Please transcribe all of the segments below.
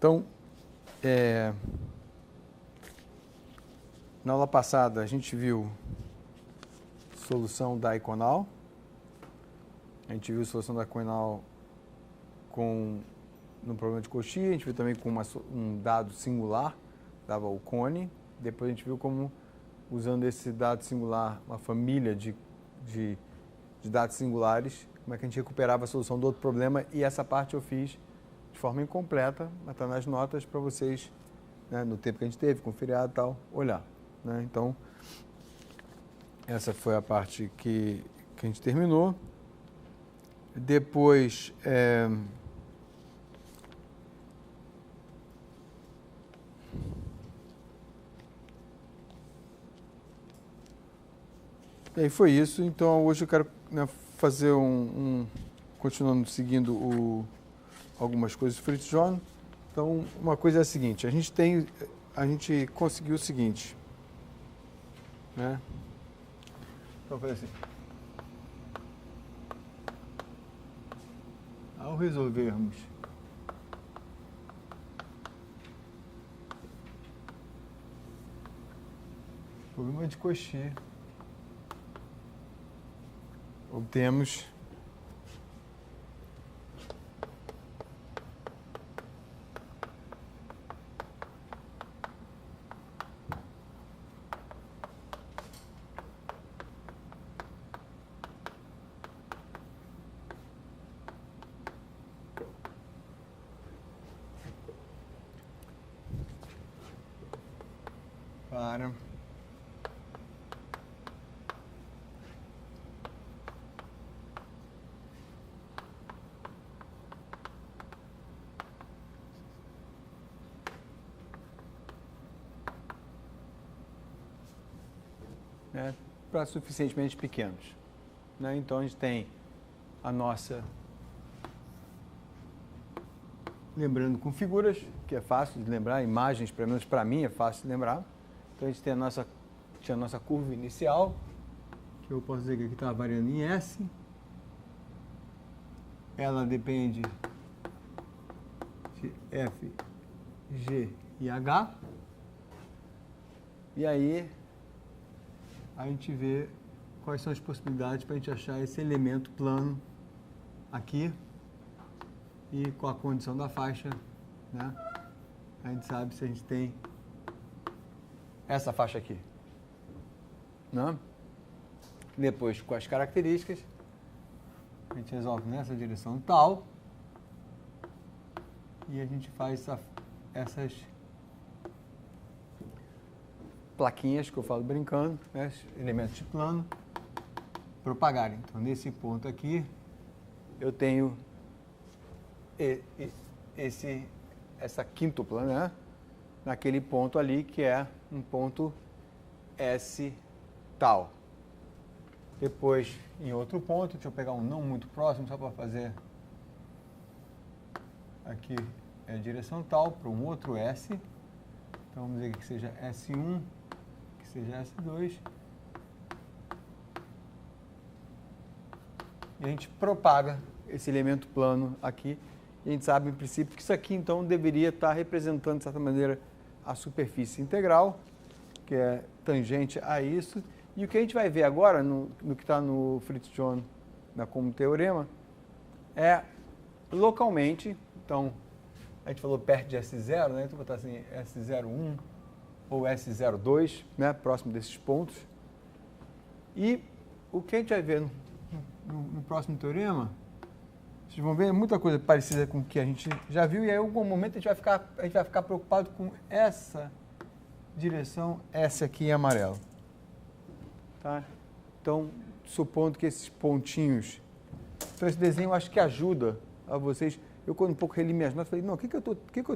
Então, na aula passada a gente viu solução diagonal. A gente viu solução diagonal no problema de Cauchy. A gente viu também com um dado singular, dava o cone. Depois a gente viu como, usando esse dado singular, uma família de dados singulares, como é que a gente recuperava a solução do outro problema. E essa parte eu fiz de forma incompleta, mas está nas notas para vocês, né, no tempo que a gente teve, com feriado e tal, olhar. Né? Então, essa foi a parte que a gente terminou. Depois, e aí foi isso. Então, hoje eu quero, né, fazer continuando seguindo algumas coisas do Fritz John. Então, uma coisa é a seguinte, a gente conseguiu o seguinte, né? Então, foi assim. Ao resolvermos o problema de Cauchy, obtemos para para suficientemente pequenos. Né? Então, a gente tem a nossa, lembrando com figuras, que é fácil de lembrar, imagens, pelo menos para mim, é fácil de lembrar. Então, a gente tem tinha a nossa curva inicial, que eu posso dizer que aqui está variando em S. Ela depende de F, G e H. E aí, a gente vê quais são as possibilidades para a gente achar esse elemento plano aqui e com a condição da faixa, né? A gente sabe se a gente tem essa faixa aqui, né? Depois, com as características, a gente resolve nessa direção tal e a gente faz essas plaquinhas que eu falo brincando, né, elementos de plano, propagarem. Então, nesse ponto aqui, eu tenho essa quíntupla, né, naquele ponto ali, que é um ponto S tal. Depois, em outro ponto, deixa eu pegar um não muito próximo, só para fazer aqui é a direção tal, para um outro S. Então, vamos dizer que seja S1, que seja S2. E a gente propaga esse elemento plano aqui. E a gente sabe, em princípio, que isso aqui, então, deveria estar representando, de certa maneira, a superfície integral, que é tangente a isso. E o que a gente vai ver agora, no que está no Fritz John como teorema, é localmente, então, a gente falou perto de S0, né? Então, vou botar assim, S01 ou S02, né? Próximo desses pontos. E o que a gente vai ver no próximo teorema, vocês vão ver muita coisa parecida com o que a gente já viu, e aí, em algum momento, a gente vai ficar preocupado com essa direção, essa aqui em amarelo. Tá? Então, supondo que esses pontinhos... Então, esse desenho eu acho que ajuda a vocês. Eu, quando um pouco reli minhas notas, falei, não, o que eu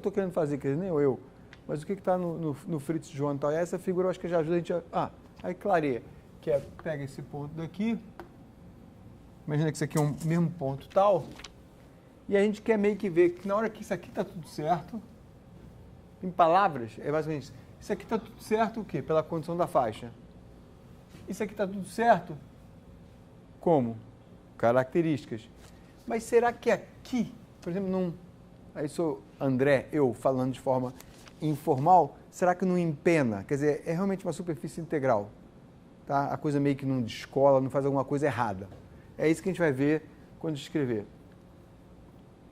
tô querendo fazer? Quer dizer, nem eu. Mas o que está no Fritz John e tal? E essa figura eu acho que já ajuda a gente a... aí clareia. Que é, pega esse ponto daqui. Imagina que isso aqui é um mesmo ponto tal. E a gente quer meio que ver que na hora que isso aqui está tudo certo, em palavras, é mais ou menos isso aqui está tudo certo o quê? Pela condição da faixa. Isso aqui está tudo certo? Como? Características. Mas será que aqui, por exemplo, aí sou André, eu falando de forma informal, será que não empena? Quer dizer, é realmente uma superfície integral. Tá? A coisa meio que não descola, não faz alguma coisa errada. É isso que a gente vai ver quando escrever.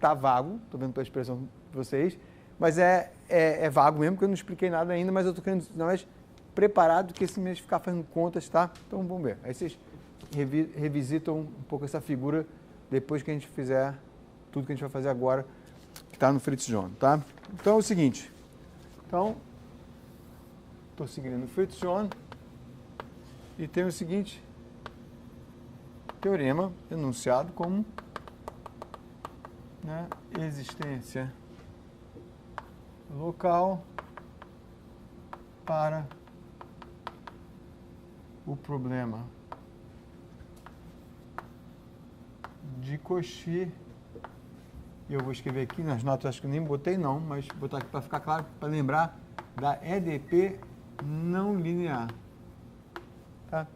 Tá vago, estou vendo pela expressão de vocês, mas é vago mesmo, porque eu não expliquei nada ainda, mas eu estou querendo mais preparado do que esse mês ficar fazendo contas, tá? Então vamos ver. Aí vocês revisitam um pouco essa figura depois que a gente fizer tudo que a gente vai fazer agora, que está no Fritz John, tá? Então é o seguinte. Então, estou seguindo o Fritz John e tem o seguinte teorema enunciado como, né, existência local para o problema de Cauchy. Eu vou escrever aqui nas notas, acho que eu nem botei não, mas vou botar aqui para ficar claro, para lembrar da EDP não linear. Tá?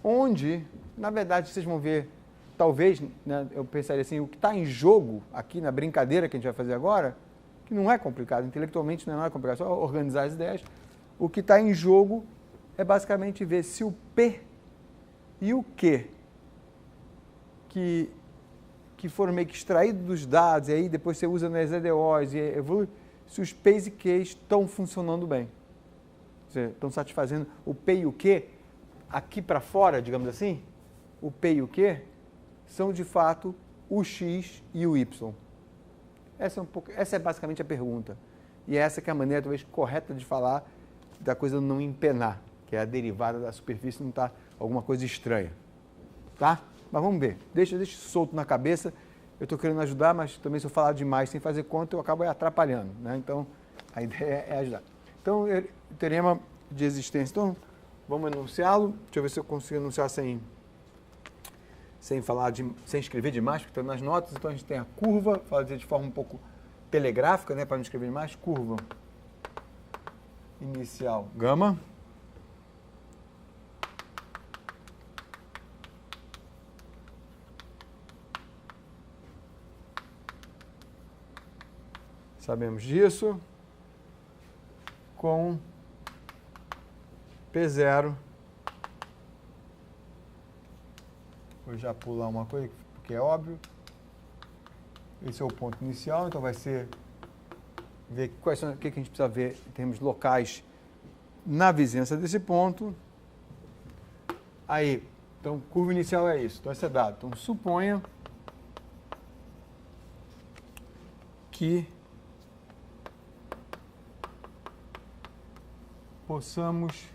Onde, na verdade, vocês vão ver, talvez, né, eu pensaria assim, o que está em jogo aqui na brincadeira que a gente vai fazer agora, que não é complicado, intelectualmente não é complicado, é só organizar as ideias. O que está em jogo é basicamente ver se o P e o Q, que foram meio que extraídos dos dados, e aí depois você usa nas EDOs e evolui, se os P's e Q's estão funcionando bem. Estão satisfazendo o P e o Q aqui para fora, digamos assim, o P e o Q são de fato o X e o Y. Essa é basicamente a pergunta. E essa que é a maneira talvez correta de falar da coisa não empenar, que é a derivada da superfície, não está alguma coisa estranha. Tá? Mas vamos ver. Deixa solto na cabeça. Eu estou querendo ajudar, mas também se eu falar demais sem fazer conta, eu acabo atrapalhando. Né? Então, a ideia é ajudar. Então, teorema de existência. Então, vamos enunciá-lo. Deixa eu ver se eu consigo enunciar sem escrever demais, porque está nas notas. Então, a gente tem a curva, fazer de forma um pouco telegráfica, né, para não escrever demais. Curva inicial gama. Sabemos disso. Com P0. Vou já pular uma coisa, porque é óbvio. Esse é o ponto inicial, então vai ser ver quais são, o que a gente precisa ver em termos locais na vizinhança desse ponto. Aí, então, curva inicial é isso. Então, esse é dado. Então, suponha que possamos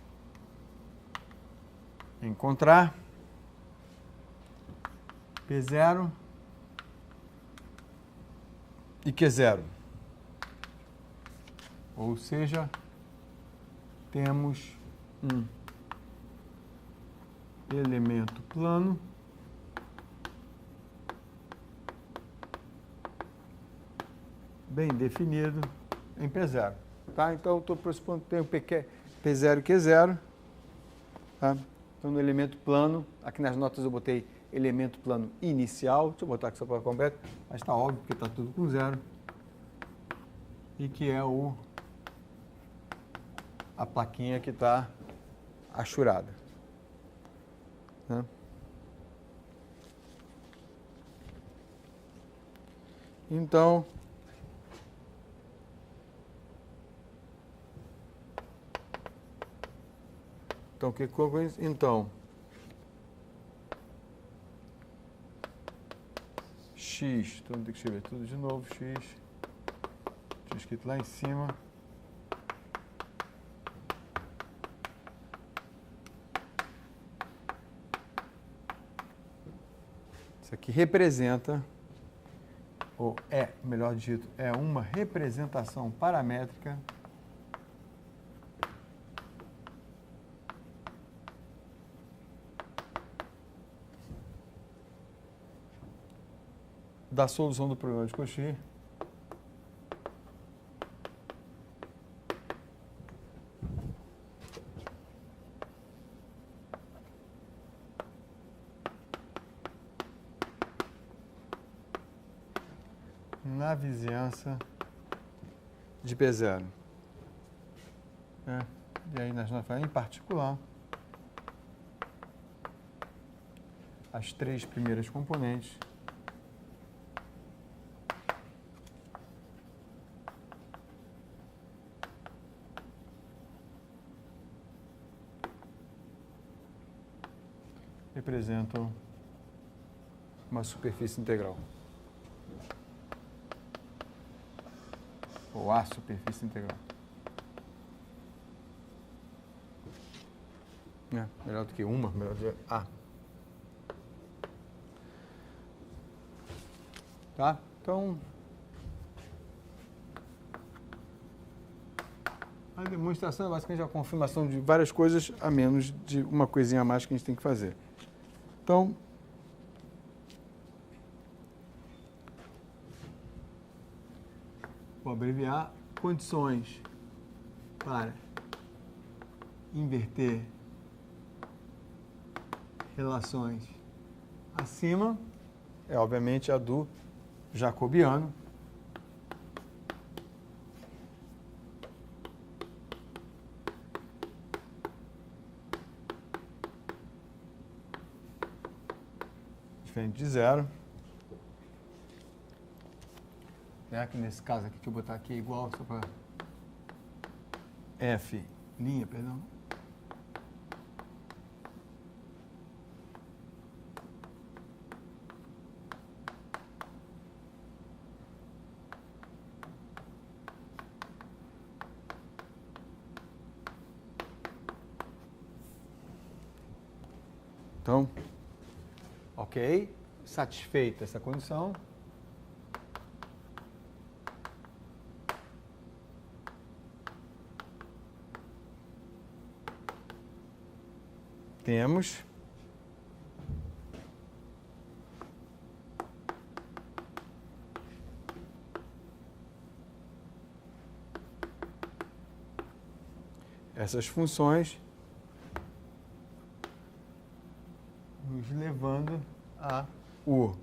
encontrar P0 e Q0. Ou seja, temos um elemento plano bem definido em P0. Tá? Então, estou pressupondo que tem o P0 e Q0. Tá? Então, no elemento plano, aqui nas notas eu botei elemento plano inicial. Deixa eu botar aqui só para completo, mas está óbvio porque está tudo com zero. E que é a plaquinha que está achurada. Né? Então, que coisa? Então, X, então tem que escrever tudo de novo, X, tinha escrito lá em cima. Isso aqui representa, ou é, melhor dito, é uma representação paramétrica da solução do problema de Cauchy na vizinhança de P0. E aí nós falamos em particular as três primeiras componentes representam uma superfície integral. Ou a superfície integral. Melhor do que uma, melhor do que A. Tá? Então, a demonstração é basicamente a confirmação de várias coisas, a menos de uma coisinha a mais que a gente tem que fazer. Então, vou abreviar condições para inverter relações acima, é obviamente a do jacobiano. Diferente de zero. Que nesse caso aqui que eu botar aqui é igual só para F', perdão. Então, ok, satisfeita essa condição, temos essas funções nos levando a o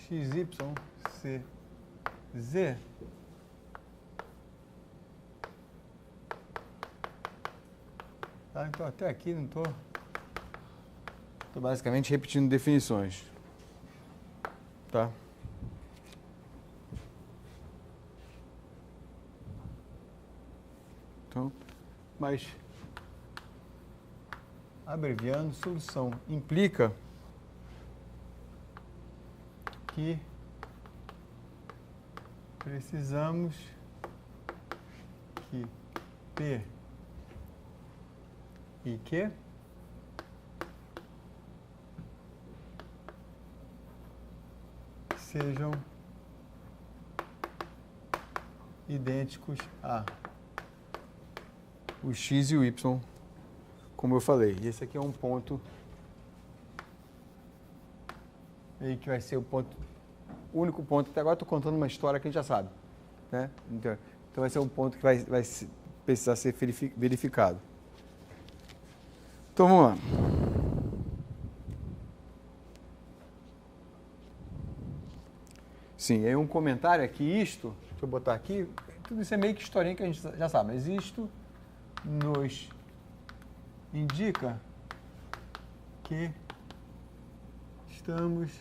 xy, c, z tá? Então até aqui não estou basicamente repetindo definições, tá? Então, mas abreviando, solução implica que precisamos que P e Q sejam idênticos a o x e o y, como eu falei. E esse aqui é um ponto aí que vai ser o único ponto. Até agora estou contando uma história que a gente já sabe, né? Então vai ser um ponto que vai precisar ser verificado. Então vamos lá. Sim, aí um comentário aqui, deixa eu botar aqui, tudo isso é meio que historinha que a gente já sabe, mas isto nos indica que estamos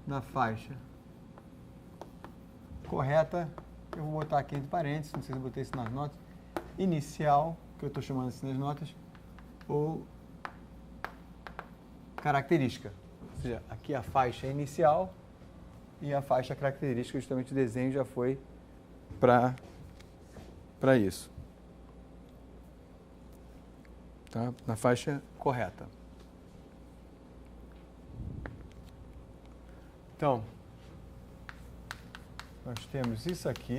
na faixa correta. Eu vou botar aqui entre parênteses, não sei se eu botei isso nas notas, inicial, que eu estou chamando assim nas notas, ou característica. Ou seja, aqui a faixa inicial e a faixa característica, justamente o desenho já foi para isso. Tá? Na faixa correta. Então, nós temos isso aqui.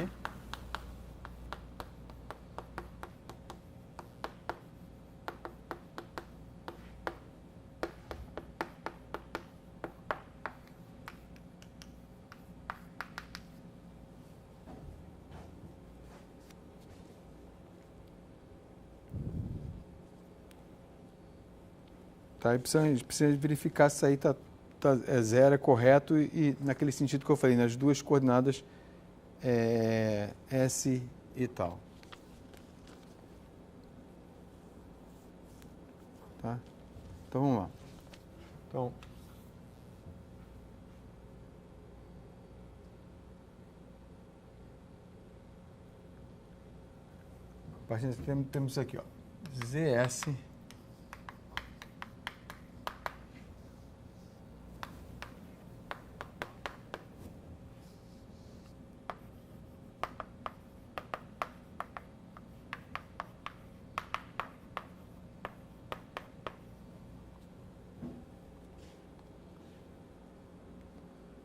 Tá? A gente precisa verificar se aí é zero, é correto e naquele sentido que eu falei, nas duas coordenadas S e tal. Tá? Então, vamos lá. Então, a partir daqui temos isso aqui, ó. ZS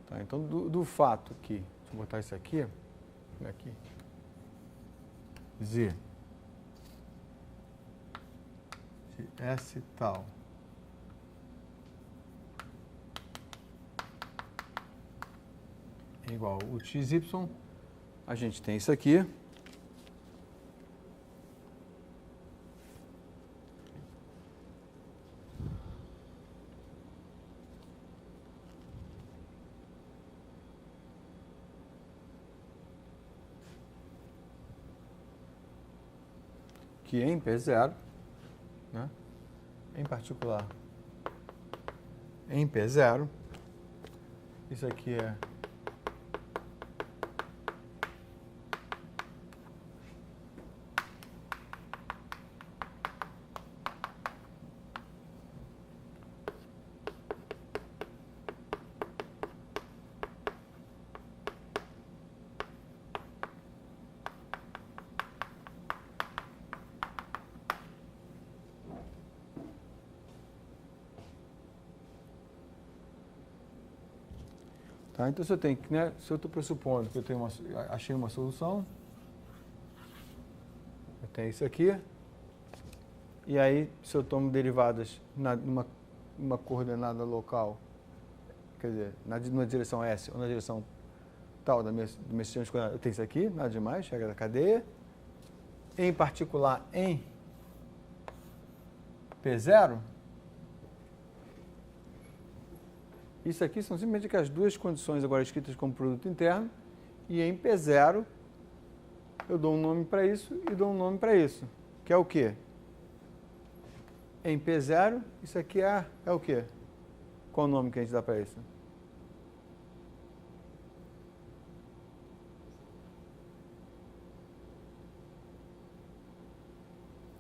tá, então do fato que, deixa eu botar isso aqui, Z de S tal é igual o XY, a gente tem isso aqui. Que em P0, né? Em particular, em P0, isso aqui é tá? Então, se eu tenho, né, se eu estou pressupondo que eu tenho achei uma solução, eu tenho isso aqui, e aí, se eu tomo derivadas numa coordenada local, quer dizer, numa direção S ou na direção tal do meu sistema de coordenadas, eu tenho isso aqui, nada demais, regra da cadeia, em particular em P0, isso aqui são simplesmente as duas condições agora escritas como produto interno, e em P0 eu dou um nome para isso e dou um nome para isso, que é o quê? Em P0, isso aqui é o quê? Qual o nome que a gente dá para isso?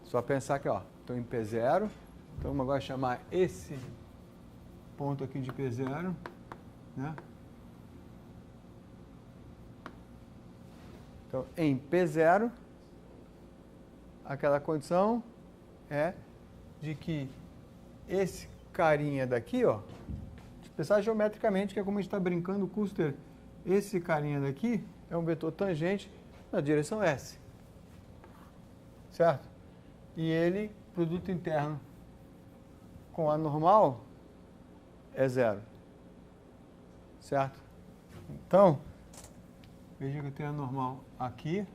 Só pensar que, ó, estou em P0, então vamos agora chamar esse ponto aqui de P0, né? Então, em P0, aquela condição é de que esse carinha daqui, ó, se pensar geometricamente, que é como a gente está brincando o cluster, esse carinha daqui é um vetor tangente na direção S. Certo? E ele, produto interno com A normal, é 0. Certo? Então, veja que eu tenho A normal aqui.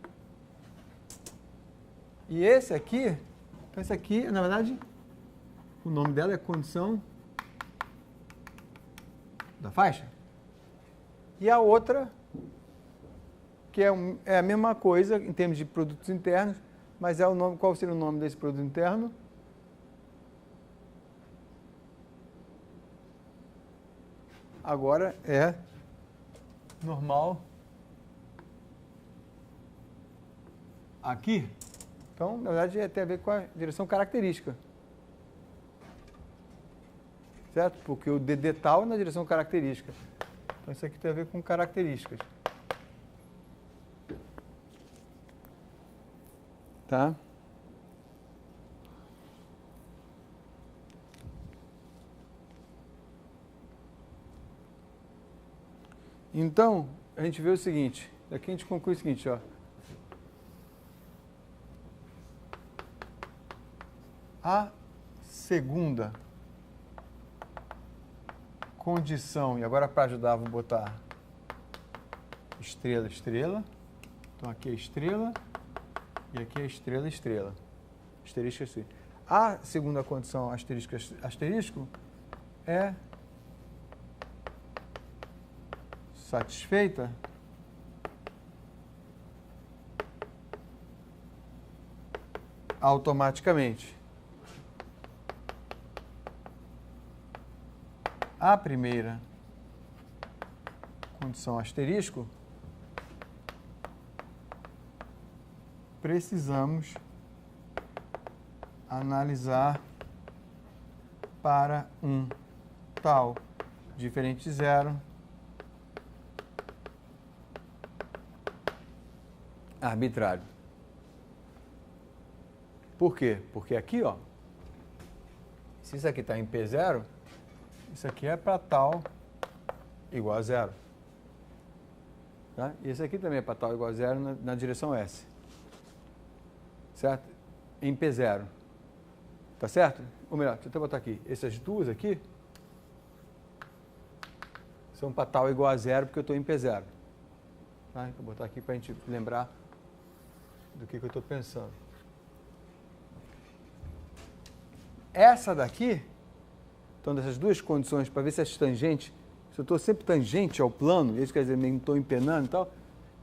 E esse aqui, então esse aqui, na verdade, o nome dela é condição da faixa. E a outra, que é a mesma coisa em termos de produtos internos, mas é o nome, qual seria o nome desse produto interno? Agora é normal aqui. Então, na verdade, tem a ver com a direção característica. Certo? Porque o DD tal é na direção característica. Então, isso aqui tem a ver com características. Tá? Então, a gente vê o seguinte, daqui a gente conclui o seguinte, ó. A segunda condição, e agora para ajudar, vou botar estrela, estrela. Então, aqui é estrela, e aqui é estrela, estrela. Asterisco assim. A segunda condição, asterisco, asterisco, é satisfeita automaticamente. A primeira condição asterisco, precisamos analisar para um tal diferente de zero arbitrário. Por quê? Porque aqui, ó, se isso aqui está em P0, isso aqui é para tal igual a zero. Tá? E esse aqui também é para tal igual a zero na direção S. Certo? Em P0. Tá certo? Ou melhor, deixa eu até botar aqui. Essas duas aqui são para tal igual a zero porque eu estou em P0. Tá? Vou botar aqui para a gente lembrar do que eu estou pensando. Essa daqui, então dessas duas condições, para ver se as tangentes, se eu estou sempre tangente ao plano, isso quer dizer, nem estou empenando e tal,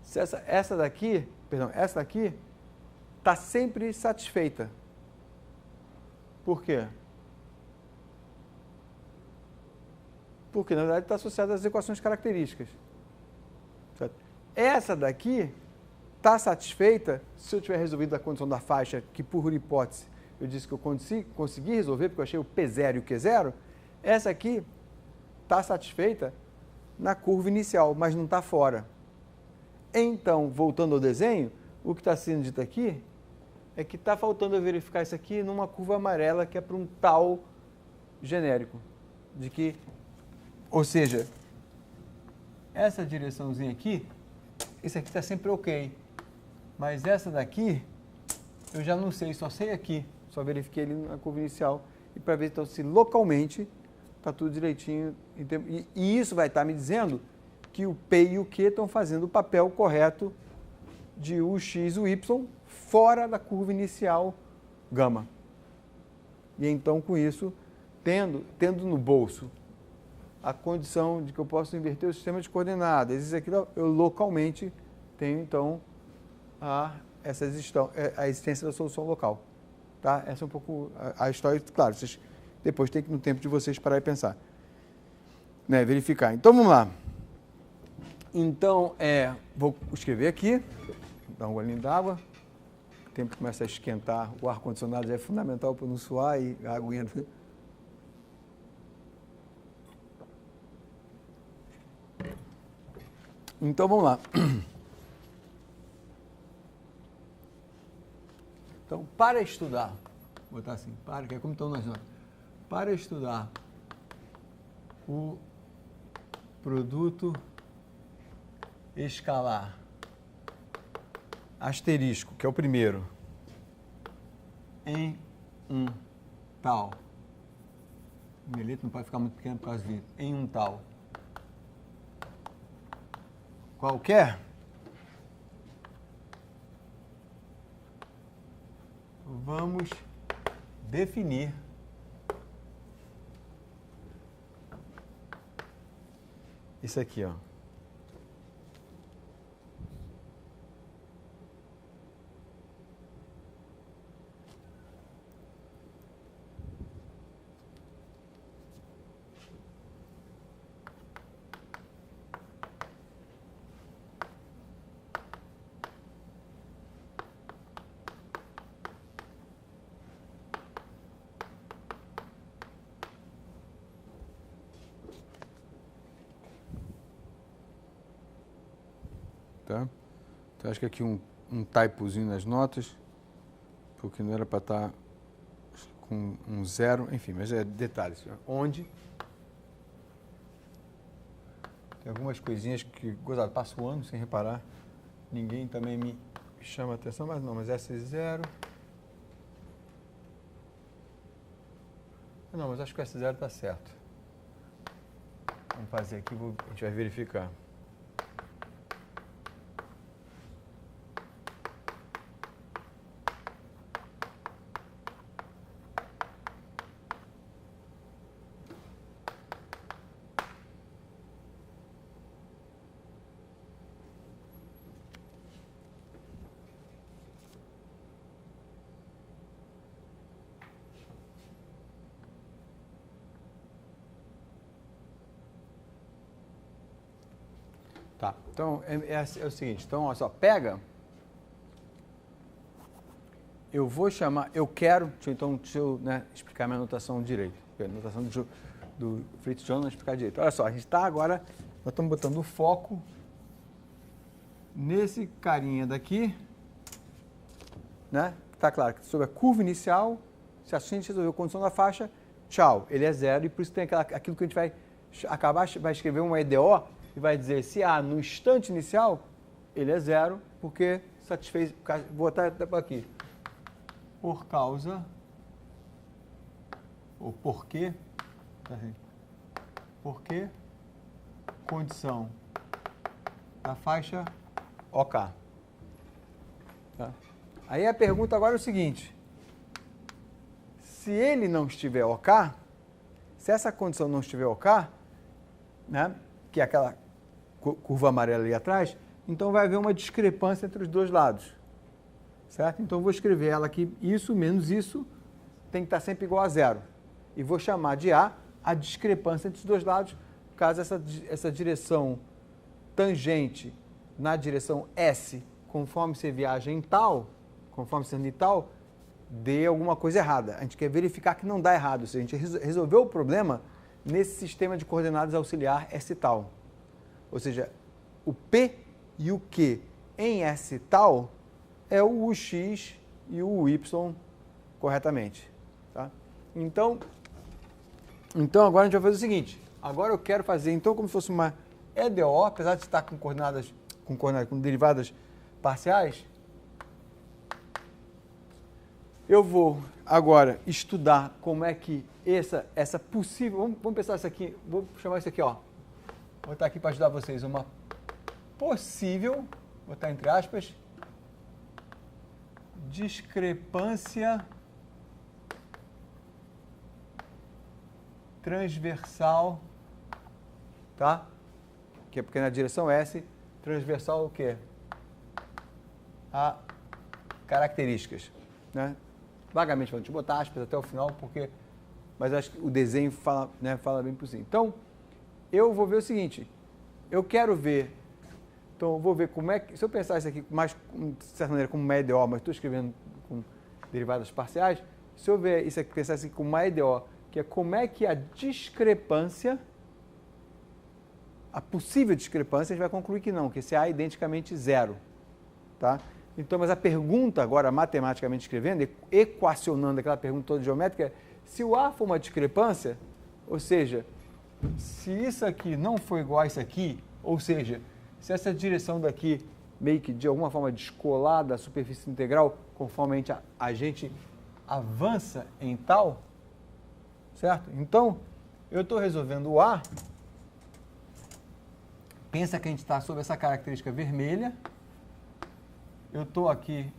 se essa daqui está sempre satisfeita. Por quê? Porque, na verdade, está associada às equações características. Certo? Essa daqui está satisfeita se eu tiver resolvido a condição da faixa, que por hipótese eu disse que eu consegui resolver, porque eu achei o P0 e o Q0. Essa aqui está satisfeita na curva inicial, mas não está fora. Então, voltando ao desenho, o que está sendo dito aqui é que está faltando eu verificar isso aqui numa curva amarela que é para um tal genérico. De que, ou seja, essa direçãozinha aqui, isso aqui está sempre ok. Mas essa daqui, eu já não sei, só sei aqui. Só verifiquei ali na curva inicial. E para ver então, se localmente está tudo direitinho. E isso vai estar me dizendo que o P e o Q estão fazendo o papel correto de o X e o Y fora da curva inicial gama. E então, com isso, tendo no bolso a condição de que eu posso inverter o sistema de coordenadas, isso aqui eu localmente tenho, então, a existência da solução local. Tá? Essa é um pouco a história. Claro, vocês depois tem que, no tempo de vocês, parar e pensar. Né? Verificar. Então, vamos lá. Então, vou escrever aqui, dar um golinho d'água. O tempo começa a esquentar, o ar-condicionado já é fundamental para não suar e a aguinha... Então, vamos lá. Então, para estudar, vou botar assim, que é como estão nas notas. Para estudar o produto escalar asterisco, que é o primeiro, em um tal, o milete não pode ficar muito pequeno por causa disso, em um tal qualquer, vamos definir isso aqui, ó. Tá? Então, acho que aqui um typozinho nas notas, porque não era para estar com um zero, enfim, mas é detalhes. Onde tem algumas coisinhas que, gozado, passo o ano sem reparar, ninguém também me chama a atenção, mas não, mas essa é zero. Não, mas acho que o S0 está certo. Vamos fazer aqui, a gente vai verificar. Tá, então é o seguinte, então olha só, pega, eu vou chamar, deixa eu explicar minha notação direito, a notação do Fritz John explicar direito. Olha só, a gente está agora, nós estamos botando o foco nesse carinha daqui, né? Tá claro que sobre a curva inicial, se a gente resolveu a condição da faixa, tchau, ele é zero e por isso tem aquilo que a gente vai vai escrever uma EDO e vai dizer se A no instante inicial, ele é zero, porque satisfez, vou botar aqui, por causa, ou porque condição da faixa OK. Tá? Aí a pergunta agora é o seguinte, se ele não estiver OK, se essa condição não estiver OK, né, que é aquela curva amarela ali atrás, então vai haver uma discrepância entre os dois lados, certo? Então eu vou escrever ela aqui, isso menos isso tem que estar sempre igual a zero. E vou chamar de A a discrepância entre os dois lados, caso essa direção tangente na direção S, conforme você viaja em tal, conforme sendo em tal, dê alguma coisa errada. A gente quer verificar que não dá errado, ou seja, a gente resolveu o problema nesse sistema de coordenadas auxiliar S tal. Ou seja, o P e o Q em S tal é o UX e o Y corretamente. Tá? Então, agora a gente vai fazer o seguinte. Agora eu quero fazer, então, como se fosse uma EDO, apesar de estar com derivadas parciais, eu vou agora estudar como é que essa possível, vamos pensar isso aqui, vou chamar isso aqui, ó, vou botar aqui para ajudar vocês, uma possível, vou botar entre aspas, discrepância transversal, tá? Que é porque na direção S, transversal o quê? A características, né? Vagamente falando, deixa eu botar aspas até o final, mas acho que o desenho fala bem por si. Então, eu vou ver o seguinte, eu quero ver, então eu vou ver como é que, se eu pensar isso aqui mais, de certa maneira, como uma EDO, mas estou escrevendo com derivadas parciais, se eu ver isso aqui, pensar isso aqui como uma EDO, que é como é que a discrepância, a possível discrepância, a gente vai concluir que não, que esse A é identicamente zero, tá? Então, mas a pergunta agora, matematicamente escrevendo, equacionando aquela pergunta toda geométrica, é se o A for uma discrepância, ou seja, se isso aqui não for igual a isso aqui, ou seja, se essa direção daqui meio que de alguma forma descolar da superfície integral, conforme a gente avança em tal, certo? Então, eu estou resolvendo o A, pensa que a gente está sob essa característica vermelha, eu estou aqui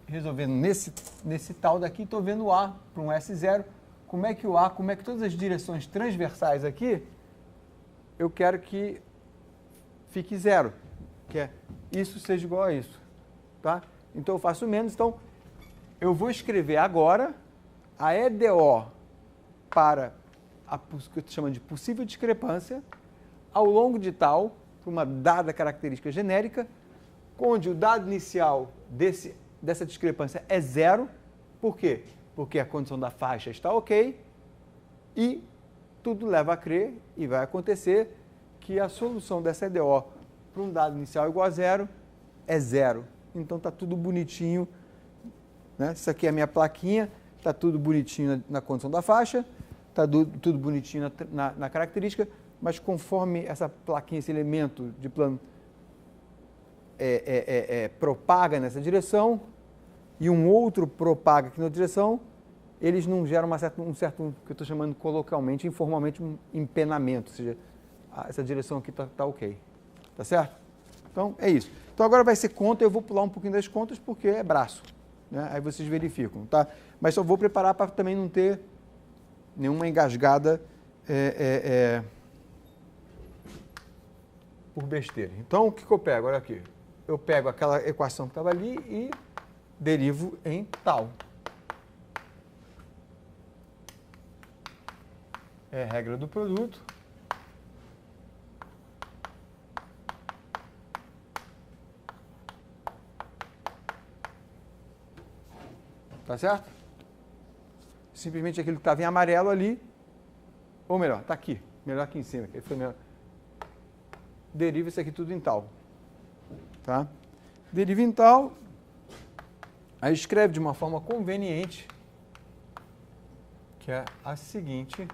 resolvendo nesse tal daqui, estou vendo o A para um S0, como é que todas as direções transversais aqui, eu quero que fique zero, que é isso seja igual a isso, tá? Então eu faço menos, então eu vou escrever agora a EDO para o que eu estou chamando de possível discrepância ao longo de tal, para uma dada característica genérica, onde o dado inicial dessa discrepância é zero. Por quê? Porque a condição da faixa está ok e tudo leva a crer e vai acontecer que a solução dessa EDO para um dado inicial igual a zero é zero. Então está tudo bonitinho, né? Isso aqui é a minha plaquinha, está tudo bonitinho na condição da faixa, está tudo bonitinho na característica, mas conforme essa plaquinha, esse elemento de plano propaga nessa direção e um outro propaga aqui na direção, eles não geram um certo, que eu estou chamando coloquialmente, informalmente, um empenamento, ou seja, essa direção aqui está ok, tá certo? Então, é isso. Então, agora vai ser conta, eu vou pular um pouquinho das contas porque é braço, né? Aí vocês verificam, tá? Mas só vou preparar para também não ter nenhuma engasgada por besteira. Então, o que eu pego? Olha aqui. Eu pego aquela equação que estava ali e derivo em tal. É a regra do produto. Tá certo? Simplesmente aquilo que estava em amarelo ali, ou melhor, está aqui, melhor aqui em cima, que foi melhor. Deriva isso aqui tudo em tal. Tá? Deriva em tal, aí escreve de uma forma conveniente, que é a seguinte.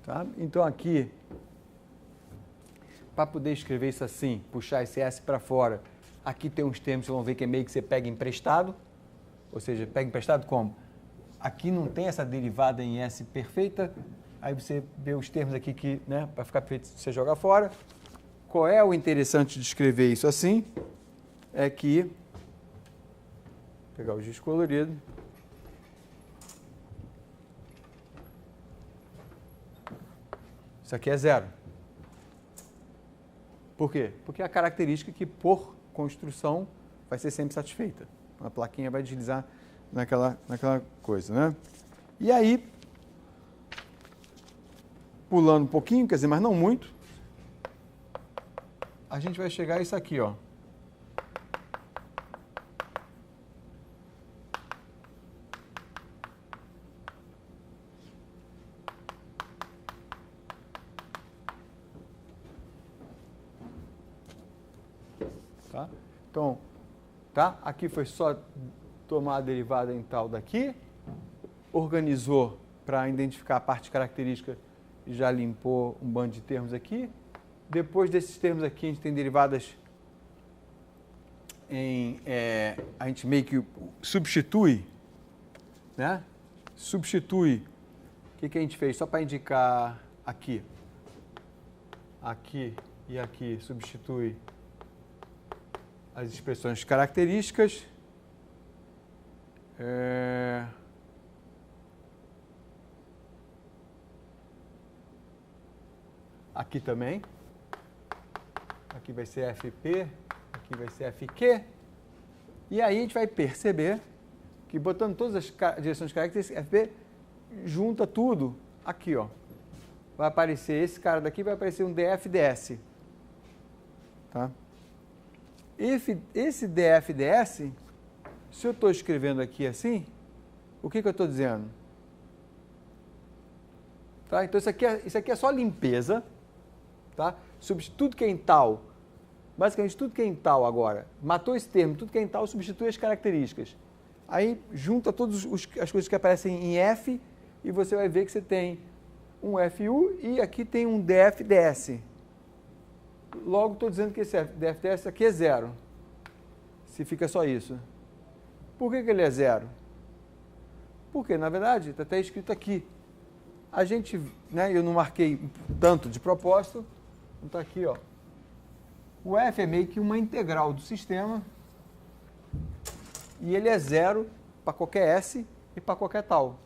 Tá? Então aqui, para poder escrever isso assim, puxar esse S para fora, aqui tem uns termos que vocês vão ver que é meio que você pega emprestado, ou seja, pega emprestado como? Aqui não tem essa derivada em S perfeita, aí você vê os termos aqui que, né, para ficar perfeito, você joga fora. Qual é o interessante de escrever isso assim? É que, vou pegar o giz colorido, isso aqui é zero. Por quê? Porque é a característica que, por construção, vai ser sempre satisfeita. A plaquinha vai deslizar naquela coisa, né? E aí, pulando um pouquinho, quer dizer, mas não muito, a gente vai chegar a isso aqui, ó. Tá? Então, tá? Aqui foi só tomar a derivada em tal daqui, organizou para identificar a parte característica e já limpou um bando de termos aqui. Depois desses termos aqui, a gente tem derivadas em... a gente meio que substitui, né? Substitui. O que a gente fez? Só para indicar aqui. Aqui e aqui substitui as expressões características. Aqui também. Aqui vai ser FP, aqui vai ser FQ. E aí a gente vai perceber que botando todas as direções características, FP junta tudo aqui, ó. Vai aparecer esse cara daqui, vai aparecer um DF-DS. Tá? Esse DF-DS, se eu estou escrevendo aqui assim, o que eu estou dizendo? Tá? Então, isso aqui é só limpeza. Tá? Tudo que é em tal, basicamente tudo que é em tal agora, matou esse termo, tudo que é em tal substitui as características. Aí junta todas as coisas que aparecem em F e você vai ver que você tem um FU e aqui tem um DF-DS. Logo, estou dizendo que esse DF-DS aqui é zero, se fica só isso. Por que ele é zero? Porque, na verdade, está até escrito aqui. A gente, né, eu não marquei tanto de propósito, está aqui, ó. O F é meio que uma integral do sistema e ele é zero para qualquer S e para qualquer tal.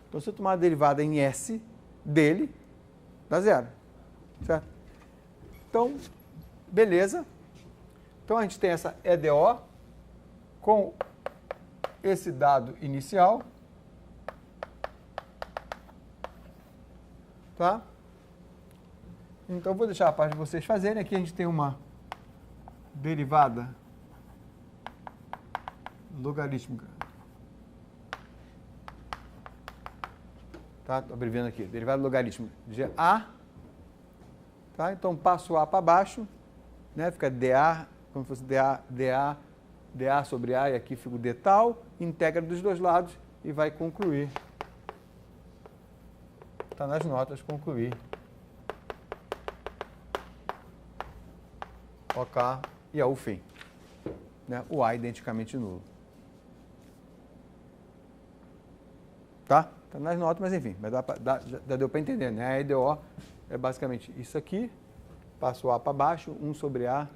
Então, se eu tomar a derivada em S dele, dá zero, certo? Então, beleza. Então, a gente tem essa EDO com esse dado inicial. Tá? Então, vou deixar a parte de vocês fazerem. Aqui a gente tem uma derivada logarítmica. Tá? Estou abreviando aqui. Derivada logarítmica de A. Tá? Então, passo A para baixo, né? Fica dA, como se fosse dA sobre A, e aqui fica o d tal, integra dos dois lados e vai concluir. Está nas notas, concluir. OK e ao fim. Né? O A identicamente nulo. Tá? Está nas notas, mas enfim, mas já deu para entender, né? A EDO é basicamente isso aqui, passo A para baixo, 1 sobre A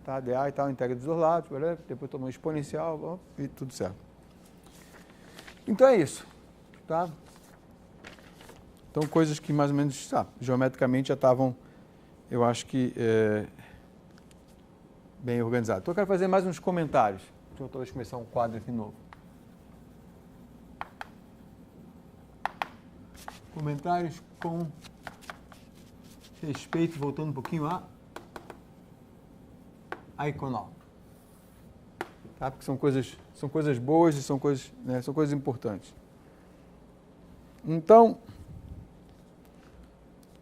tá? dA e tal, integra dos dois lados, depois tomou exponencial e tudo certo. Então é isso, tá? Então coisas que mais ou menos, geometricamente já estavam, eu acho que, bem organizadas. Então eu quero fazer mais uns comentários. Deixa eu talvez começar um quadro aqui novo. Comentários com respeito, voltando um pouquinho a Iconal. Tá? Porque são coisas boas e são coisas importantes. Então,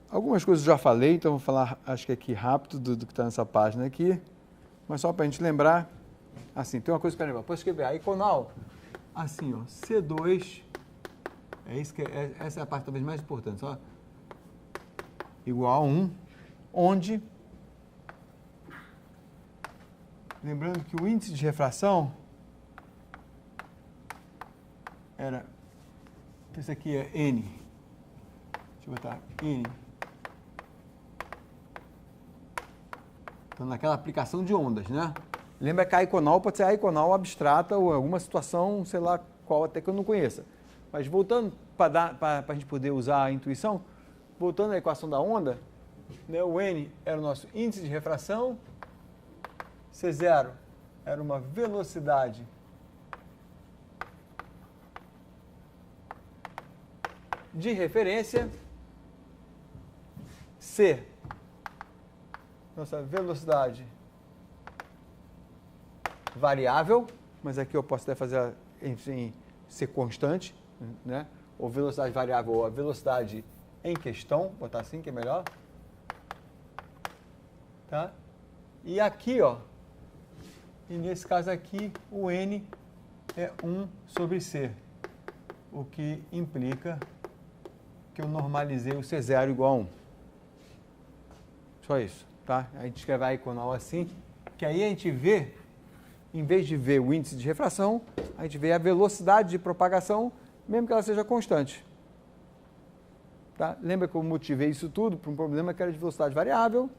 algumas coisas eu já falei, então vou falar, acho que aqui rápido do que está nessa página aqui, mas só para a gente lembrar, assim, tem uma coisa para lembrar, posso escrever a Iconal, assim, ó, C2, essa é a parte talvez mais importante, ó, igual a 1, onde, lembrando que o índice de refração era, esse aqui é N, deixa eu botar N, então naquela aplicação de ondas, né? Lembra que a Iconal pode ser a Iconal abstrata ou alguma situação, sei lá qual, até que eu não conheça. Mas voltando para a gente poder usar a intuição, voltando à equação da onda, né, o N era o nosso índice de refração, C0 era uma velocidade de referência, C, nossa velocidade variável, mas aqui eu posso até fazer, enfim, ser constante, né? Ou velocidade variável, ou a velocidade em questão, botar assim que é melhor. Tá? E aqui, ó, e nesse caso aqui, o N é 1 sobre C, o que implica que eu normalizei o C0 igual a 1. Só isso, tá? A gente escreve a Iconal assim, que aí a gente vê, em vez de ver o índice de refração, a gente vê a velocidade de propagação, mesmo que ela seja constante. Tá? Lembra que eu motivei isso tudo para um problema que era de velocidade variável,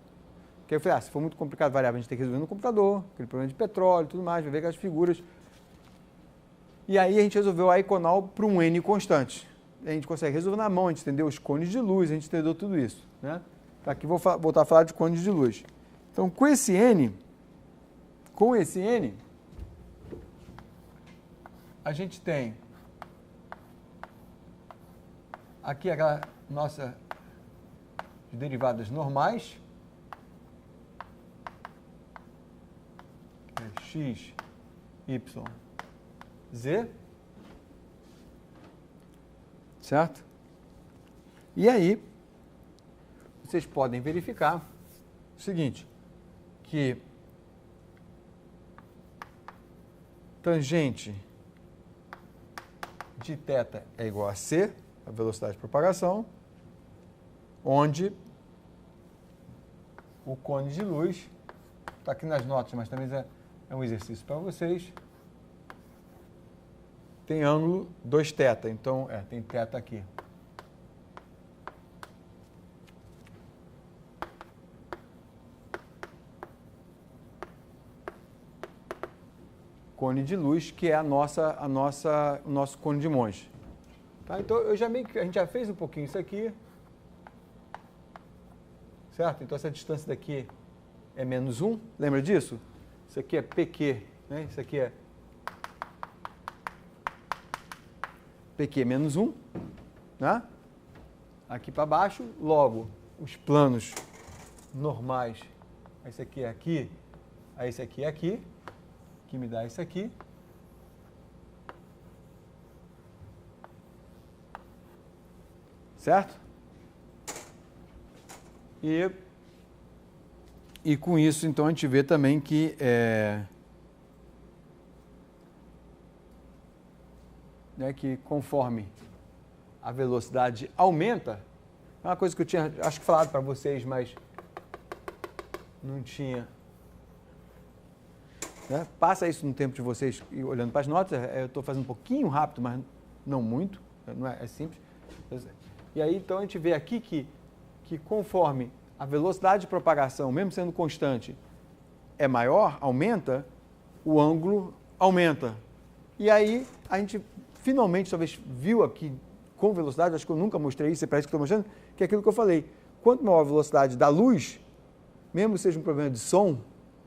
que aí eu falei, se for muito complicado variável, a gente tem que resolver no computador, aquele problema de petróleo e tudo mais, vai ver aquelas figuras. E aí a gente resolveu a Iconal para um N constante. A gente consegue resolver na mão, a gente entendeu os cones de luz, a gente entendeu tudo isso. Né? Tá, aqui vou voltar a falar de cones de luz. Então, com esse N, a gente tem aqui aquela nossa derivadas normais, que é x, y, z, certo? E aí, vocês podem verificar o seguinte, que tangente de θ é igual a c, a velocidade de propagação, onde o cone de luz, está aqui nas notas, mas também é um exercício para vocês, tem ângulo 2θ, então tem θ aqui. Cone de luz, que é o nosso cone de Monge. Tá? Então, a gente já fez um pouquinho isso aqui, certo? Então, essa distância daqui é menos 1, lembra disso? Isso aqui é PQ, né? Isso aqui é PQ menos 1, né? Aqui para baixo, logo, os planos normais, esse aqui é aqui, aí esse aqui é aqui, que me dá isso aqui. Certo? E com isso, então, a gente vê também que que conforme a velocidade aumenta, é uma coisa que eu tinha, acho que falado para vocês, mas não tinha. Né? Passa isso no tempo de vocês olhando para as notas, eu estou fazendo um pouquinho rápido, mas não muito, não é simples. E aí, então, a gente vê aqui que conforme a velocidade de propagação, mesmo sendo constante, é maior, aumenta, o ângulo aumenta. E aí a gente finalmente talvez viu aqui com velocidade, acho que eu nunca mostrei isso, parece que estou mostrando, que é aquilo que eu falei. Quanto maior a velocidade da luz, mesmo que seja um problema de som,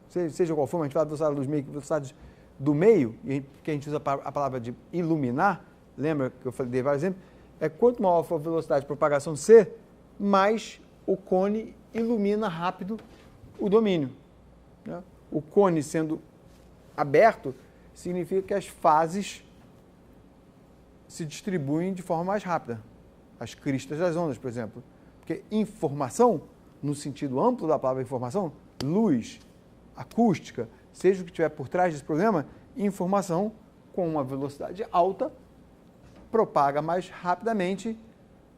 seja qual for, mas a gente fala velocidade da luz meio que velocidade do meio, que a gente usa a palavra de iluminar, lembra que eu dei vários exemplos? É quanto maior for a velocidade de propagação C, mais o cone ilumina rápido o domínio. Né? O cone sendo aberto significa que as fases se distribuem de forma mais rápida. As cristas das ondas, por exemplo. Porque informação, no sentido amplo da palavra informação, luz, acústica, seja o que estiver por trás desse problema, informação com uma velocidade alta propaga mais rapidamente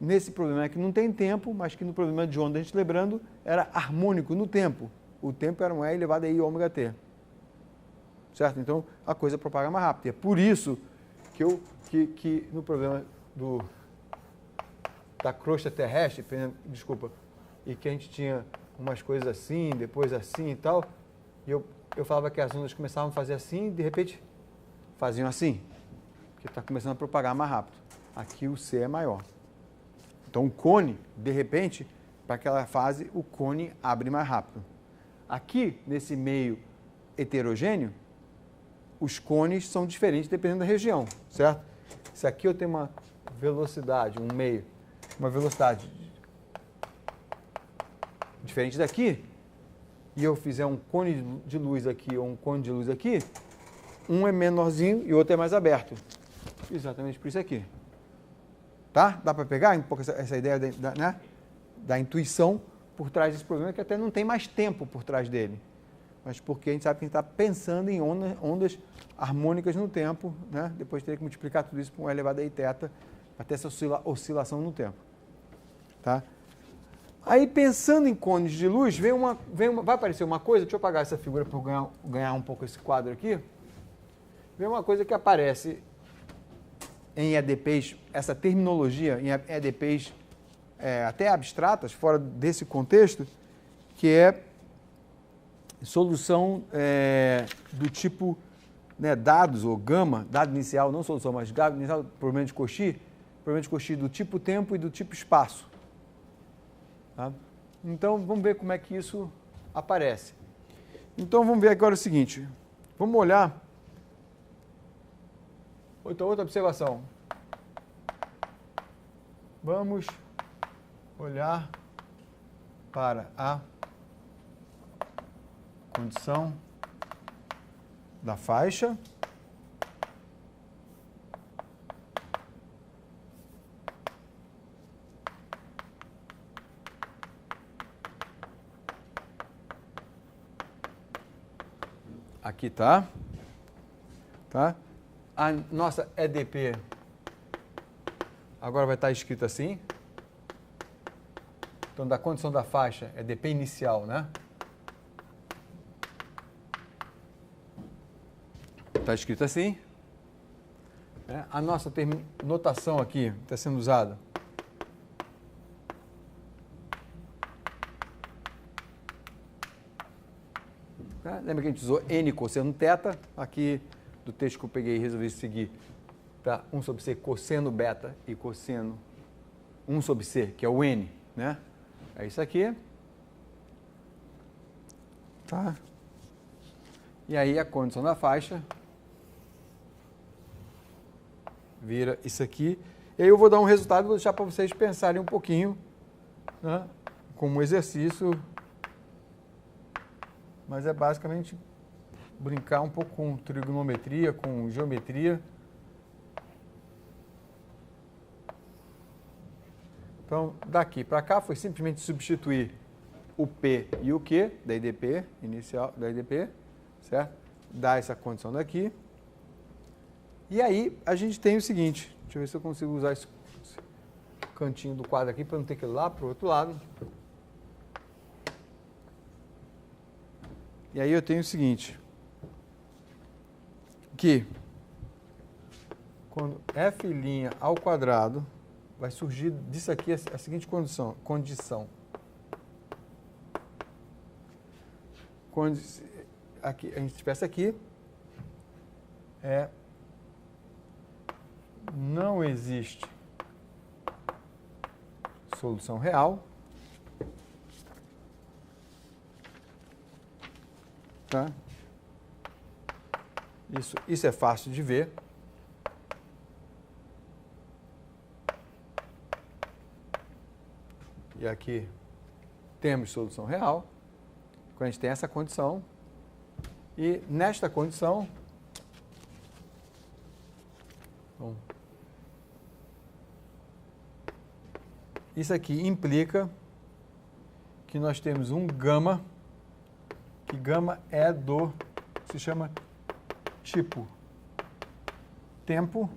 nesse problema que não tem tempo, mas que no problema de onda, a gente lembrando, era harmônico no tempo. O tempo era um E elevado a I ômega T. Certo? Então, a coisa propaga mais rápido. E é por isso que no problema da crosta terrestre, desculpa, e que a gente tinha umas coisas assim, depois assim e tal, e eu falava que as ondas começavam a fazer assim e de repente faziam assim, porque está começando a propagar mais rápido. Aqui o C é maior. Então o cone, de repente, para aquela fase, o cone abre mais rápido. Aqui, nesse meio heterogêneo, os cones são diferentes dependendo da região, certo? Se aqui eu tenho uma velocidade, um meio, uma velocidade diferente daqui, e eu fizer um cone de luz aqui ou um cone de luz aqui, um é menorzinho e o outro é mais aberto. Exatamente por isso aqui. Tá? Dá para pegar um pouco essa ideia da intuição por trás desse problema, que até não tem mais tempo por trás dele. Mas porque a gente sabe que a gente está pensando em ondas harmônicas no tempo, né? Depois teria que multiplicar tudo isso por um elevado a I-θ, até essa oscilação no tempo. Tá? Aí, pensando em cones de luz, vai aparecer uma coisa, deixa eu apagar essa figura para eu ganhar um pouco esse quadro aqui. Vem uma coisa que aparece em EDPs, essa terminologia em EDPs até abstratas, fora desse contexto, que é solução do tipo dados ou gama, dado inicial, não solução, mas dado inicial, problema de Cauchy do tipo tempo e do tipo espaço. Tá? Então, vamos ver como é que isso aparece. Então, vamos ver agora o seguinte. Vamos olhar outra observação. Vamos olhar para a condição da faixa aqui, tá? A nossa EDP agora vai estar escrito assim. Então, da condição da faixa, EDP inicial, né? Está escrito assim. A nossa notação aqui está sendo usada. Lembra que a gente usou N cosseno θ? Aqui do texto que eu peguei e resolvi seguir, tá? 1 sobre C cosseno beta e cosseno 1 sobre C, que é o N, né? É isso aqui. Tá? E aí a condição da faixa vira isso aqui. E aí eu vou dar um resultado e vou deixar para vocês pensarem um pouquinho, né? Como exercício. Mas é basicamente brincar um pouco com trigonometria, com geometria. Então, daqui para cá foi simplesmente substituir o P e o Q da EDP, inicial da EDP, certo? Dá essa condição daqui. E aí a gente tem o seguinte, deixa eu ver se eu consigo usar esse cantinho do quadro aqui para não ter que ir lá para o outro lado. E aí eu tenho o seguinte, que quando f' ao quadrado vai surgir disso aqui a seguinte condição. aqui, a gente tivesse aqui, não existe solução real, tá? Isso é fácil de ver. E aqui temos solução real, quando a gente tem essa condição. E nesta condição, bom, isso aqui implica que nós temos um gama, que gama é se chama tipo tempo,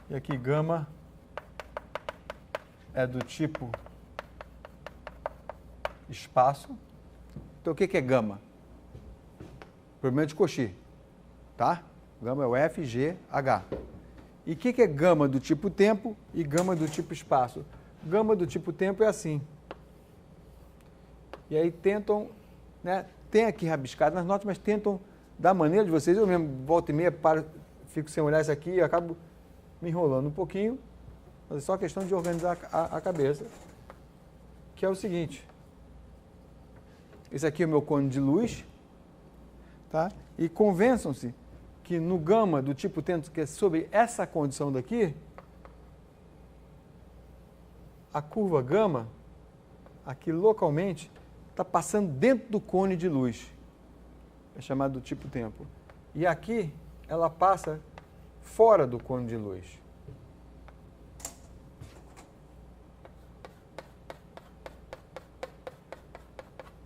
e aqui gama é do tipo espaço. Então, o que é gama? Problema de Cauchy, tá? Gama é o F, G, H. E o que é gama do tipo tempo e gama do tipo espaço? Gama do tipo tempo é assim. E aí tentam, né? Tem aqui rabiscado nas notas, mas tentam, da maneira de vocês, eu mesmo volta e meia, fico sem olhar isso aqui e acabo me enrolando um pouquinho. Mas é só questão de organizar a cabeça, que é o seguinte. Esse aqui é o meu cone de luz, tá? E convençam-se que no gama do tipo tempo, que é sobre essa condição daqui, a curva gama, aqui localmente, está passando dentro do cone de luz. É chamado do tipo tempo. E aqui, ela passa fora do cone de luz.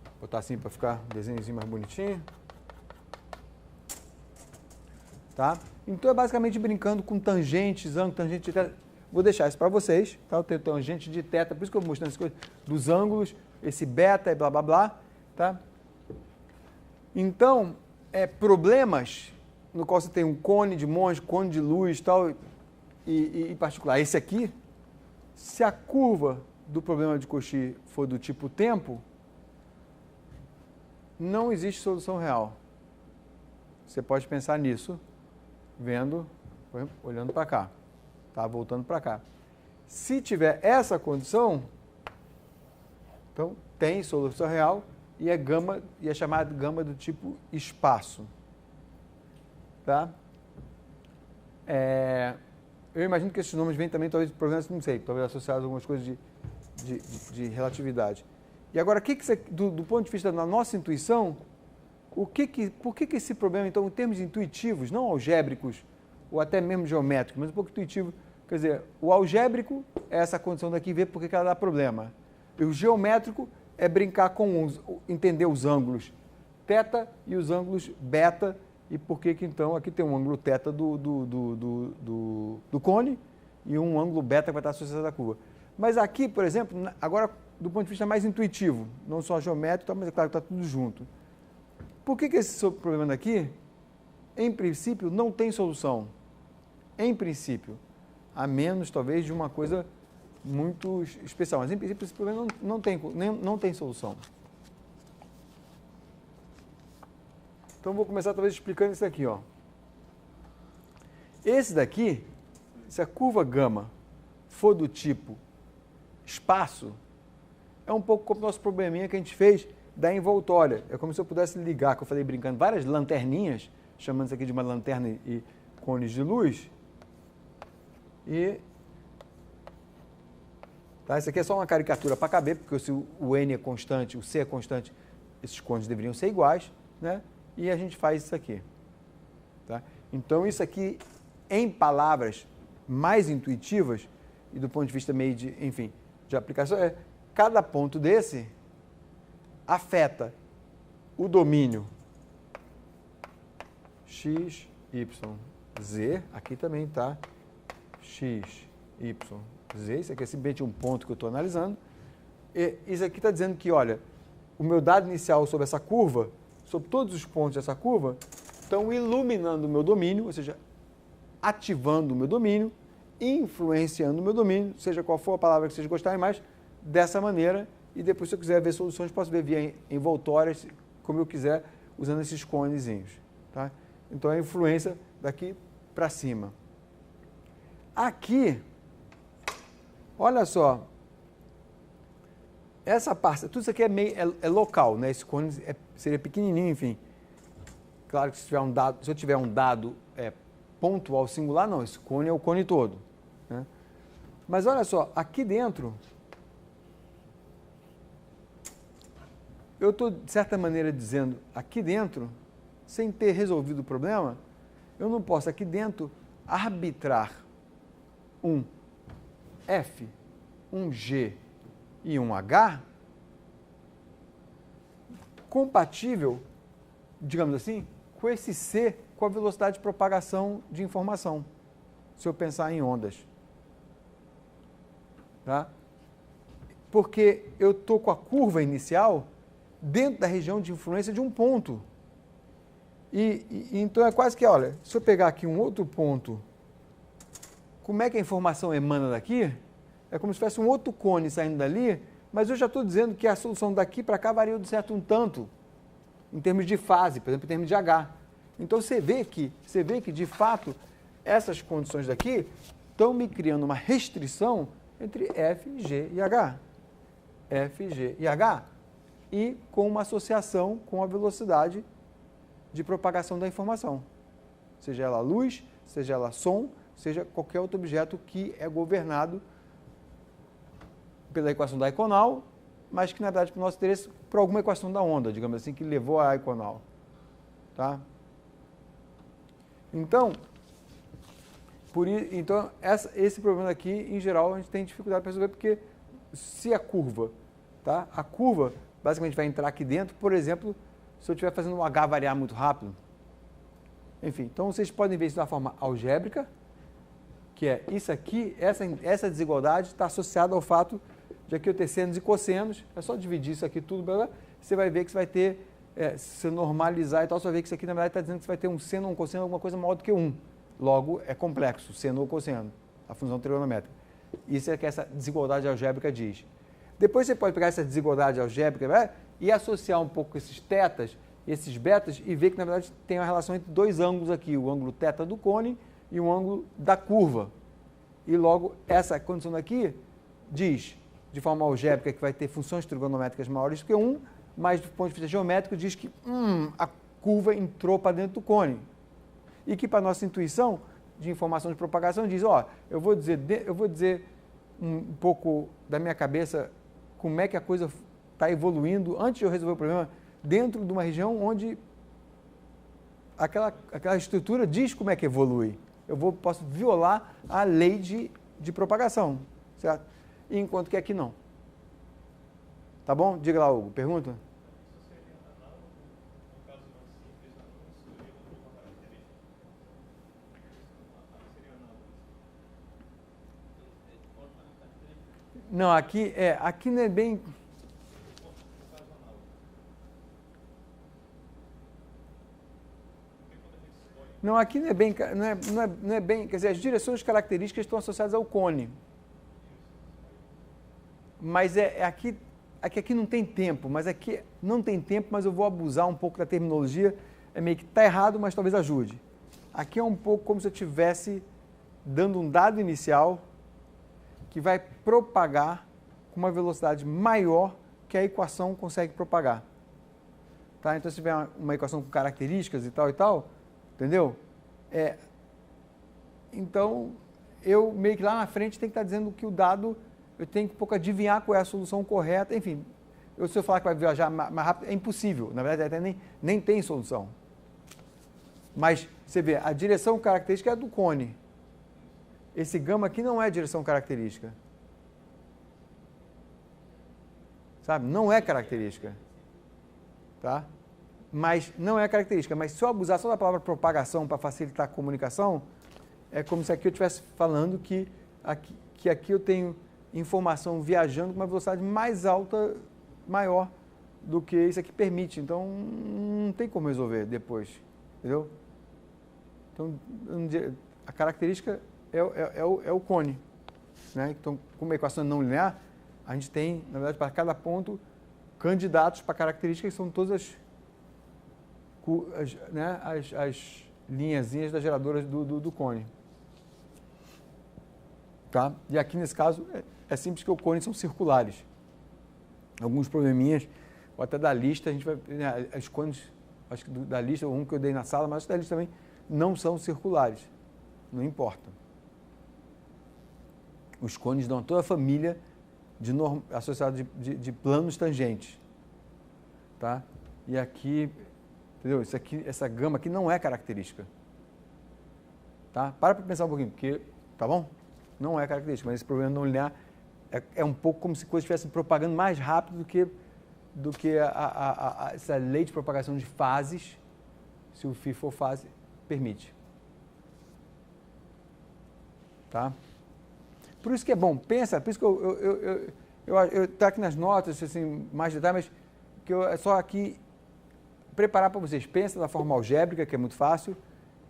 Vou botar assim para ficar o desenhozinho mais bonitinho. Tá? Então é basicamente brincando com tangentes, ângulos, tangente de teta. Vou deixar isso para vocês, tá? Eu tenho tangente de teta, por isso que eu vou mostrando essas coisas dos ângulos, esse beta e blá blá blá, tá? Então, problemas no qual você tem um cone de monge, cone de luz tal, e em particular esse aqui, se a curva do problema de Cauchy for do tipo tempo, não existe solução real. Você pode pensar nisso, vendo, olhando para cá, tá? Voltando para cá. Se tiver essa condição, então tem solução real e é chamada gama do tipo espaço, tá? Eu imagino que esses nomes vêm também, talvez, de problemas, não sei, talvez associados a algumas coisas de relatividade. E agora, do ponto de vista da nossa intuição, por que esse problema, então, em termos intuitivos, não algébricos ou até mesmo geométricos, mas um pouco intuitivo, quer dizer, o algébrico é essa condição daqui, ver por que ela dá problema. E o geométrico é brincar entender os ângulos θ e os ângulos beta, e por que então aqui tem um ângulo θ do cone e um ângulo beta que vai estar associado à curva. Mas aqui, por exemplo, agora do ponto de vista mais intuitivo, não só geométrico, mas é claro que está tudo junto. Por que esse problema daqui, em princípio, não tem solução? Em princípio, a menos talvez de uma coisa muito especial. Mas em princípio esse problema não tem solução. Então vou começar talvez explicando isso daqui, ó. Esse daqui, se a curva gama for do tipo espaço, é um pouco como o nosso probleminha que a gente fez da envoltória. É como se eu pudesse ligar, que eu falei brincando, várias lanterninhas, chamando isso aqui de uma lanterna e cones de luz. Tá, isso aqui é só uma caricatura para caber, porque se o N é constante, o C é constante, esses cones deveriam ser iguais, né? E a gente faz isso aqui. Tá? Então, isso aqui, em palavras mais intuitivas, e do ponto de vista meio de aplicação, cada ponto desse afeta o domínio x, y, z, aqui também está x, y, z, isso aqui é simplesmente um ponto que eu estou analisando, e isso aqui está dizendo que, olha, o meu dado inicial sobre essa curva, sobre todos os pontos dessa curva, estão iluminando o meu domínio, ou seja, ativando o meu domínio, influenciando o meu domínio, seja qual for a palavra que vocês gostarem mais, dessa maneira, e depois, se eu quiser ver soluções, posso ver via envoltórias, como eu quiser, usando esses conezinhos. Tá? Então, a influência daqui para cima. Aqui, olha só, essa parte, tudo isso aqui é local, né? Esse cone seria pequenininho, enfim. Claro que se eu tiver um dado pontual singular, não, esse cone é o cone todo. Né? Mas olha só, aqui dentro, eu estou, de certa maneira, dizendo, aqui dentro, sem ter resolvido o problema, eu não posso aqui dentro arbitrar um F, um G e um H compatível, digamos assim, com esse C, com a velocidade de propagação de informação, se eu pensar em ondas. Tá? Porque eu estou com a curva inicial dentro da região de influência de um ponto. Então é quase que, olha, se eu pegar aqui um outro ponto, como é que a informação emana daqui? É como se tivesse um outro cone saindo dali, mas eu já estou dizendo que a solução daqui para cá varia de certo um tanto, em termos de fase, por exemplo, em termos de H. Então você vê que de fato, essas condições daqui estão me criando uma restrição entre F, G e H. F, G e H. E com uma associação com a velocidade de propagação da informação. Seja ela luz, seja ela som, seja qualquer outro objeto que é governado pela equação da Econal, mas que, na verdade, para o nosso interesse, por alguma equação da onda, digamos assim, que levou à Econal. Tá? Então, esse problema aqui, em geral, a gente tem dificuldade para resolver, porque se a curva, tá? A curva, basicamente, vai entrar aqui dentro, por exemplo, se eu estiver fazendo um H variar muito rápido. Enfim, então vocês podem ver isso da forma algébrica, que é isso aqui, essa desigualdade está associada ao fato de aqui eu ter senos e cossenos, é só dividir isso aqui tudo, blá, blá, você vai ver que você vai ter, se normalizar e tal, você vai ver que isso aqui na verdade está dizendo que você vai ter um seno ou um cosseno alguma coisa maior do que 1. Logo, é complexo, seno ou cosseno, a função trigonométrica. Isso é que essa desigualdade algébrica diz. Depois você pode pegar essa desigualdade algébrica e associar um pouco esses tetas, esses betas, e ver que na verdade tem uma relação entre dois ângulos aqui, o ângulo teta do cone e o ângulo da curva. E logo, essa condição daqui diz, de forma algébrica, que vai ter funções trigonométricas maiores do que 1, mas do ponto de vista geométrico diz que a curva entrou para dentro do cone. E que, para a nossa intuição de informação de propagação, diz, eu vou dizer um pouco da minha cabeça como é que a coisa está evoluindo antes de eu resolver o problema dentro de uma região onde aquela estrutura diz como é que evolui. Posso violar a lei de propagação, certo? Enquanto que aqui não. Tá bom? Diga lá, Hugo. Pergunta? Não, aqui não é bem... Não, aqui não é bem, quer dizer, as direções características estão associadas ao cone. Mas aqui não tem tempo, mas aqui não tem tempo, mas eu vou abusar um pouco da terminologia, é meio que está errado, mas talvez ajude. Aqui é um pouco como se eu estivesse dando um dado inicial que vai propagar com uma velocidade maior que a equação consegue propagar. Tá? Então, se tiver uma equação com características e tal, entendeu? Então, eu meio que lá na frente tenho que estar dizendo que o dado, eu tenho que um pouco adivinhar qual é a solução correta, enfim. Se eu falar que vai viajar mais rápido, é impossível. Na verdade, até nem tem solução. Mas, você vê, a direção característica é a do cone. Esse gama aqui não é direção característica. Sabe? Não é característica. Tá? Mas não é característica. Mas se eu abusar só da palavra propagação para facilitar a comunicação, é como se aqui eu estivesse falando que aqui eu tenho informação viajando com uma velocidade mais alta, maior do que isso aqui permite. Então, não tem como resolver depois. Entendeu? Então, a característica é o cone. Né? Então, como a equação é não linear, a gente tem, na verdade, para cada ponto, candidatos para características que são todas as linhazinhas das geradoras do cone. Tá? E aqui, nesse caso, é simples que os cones são circulares. Alguns probleminhas, ou até da lista, a gente vai... Né, as cones, acho que da lista, um que eu dei na sala, mas da lista também, não são circulares. Não importa. Os cones dão toda a família associada de planos tangentes. Tá? E aqui, entendeu? Isso aqui, essa gama aqui não é característica. Tá? Para pensar um pouquinho, porque, tá bom? Não é característica, mas esse problema não linear é um pouco como se coisas estivessem propagando mais rápido do que essa lei de propagação de fases, se o φ for fase, permite. Tá? Por isso que é bom, pensa, por isso que eu tá aqui nas notas, assim, mais detalhes, mas que é só aqui preparar para vocês. Pensa da forma algébrica, que é muito fácil,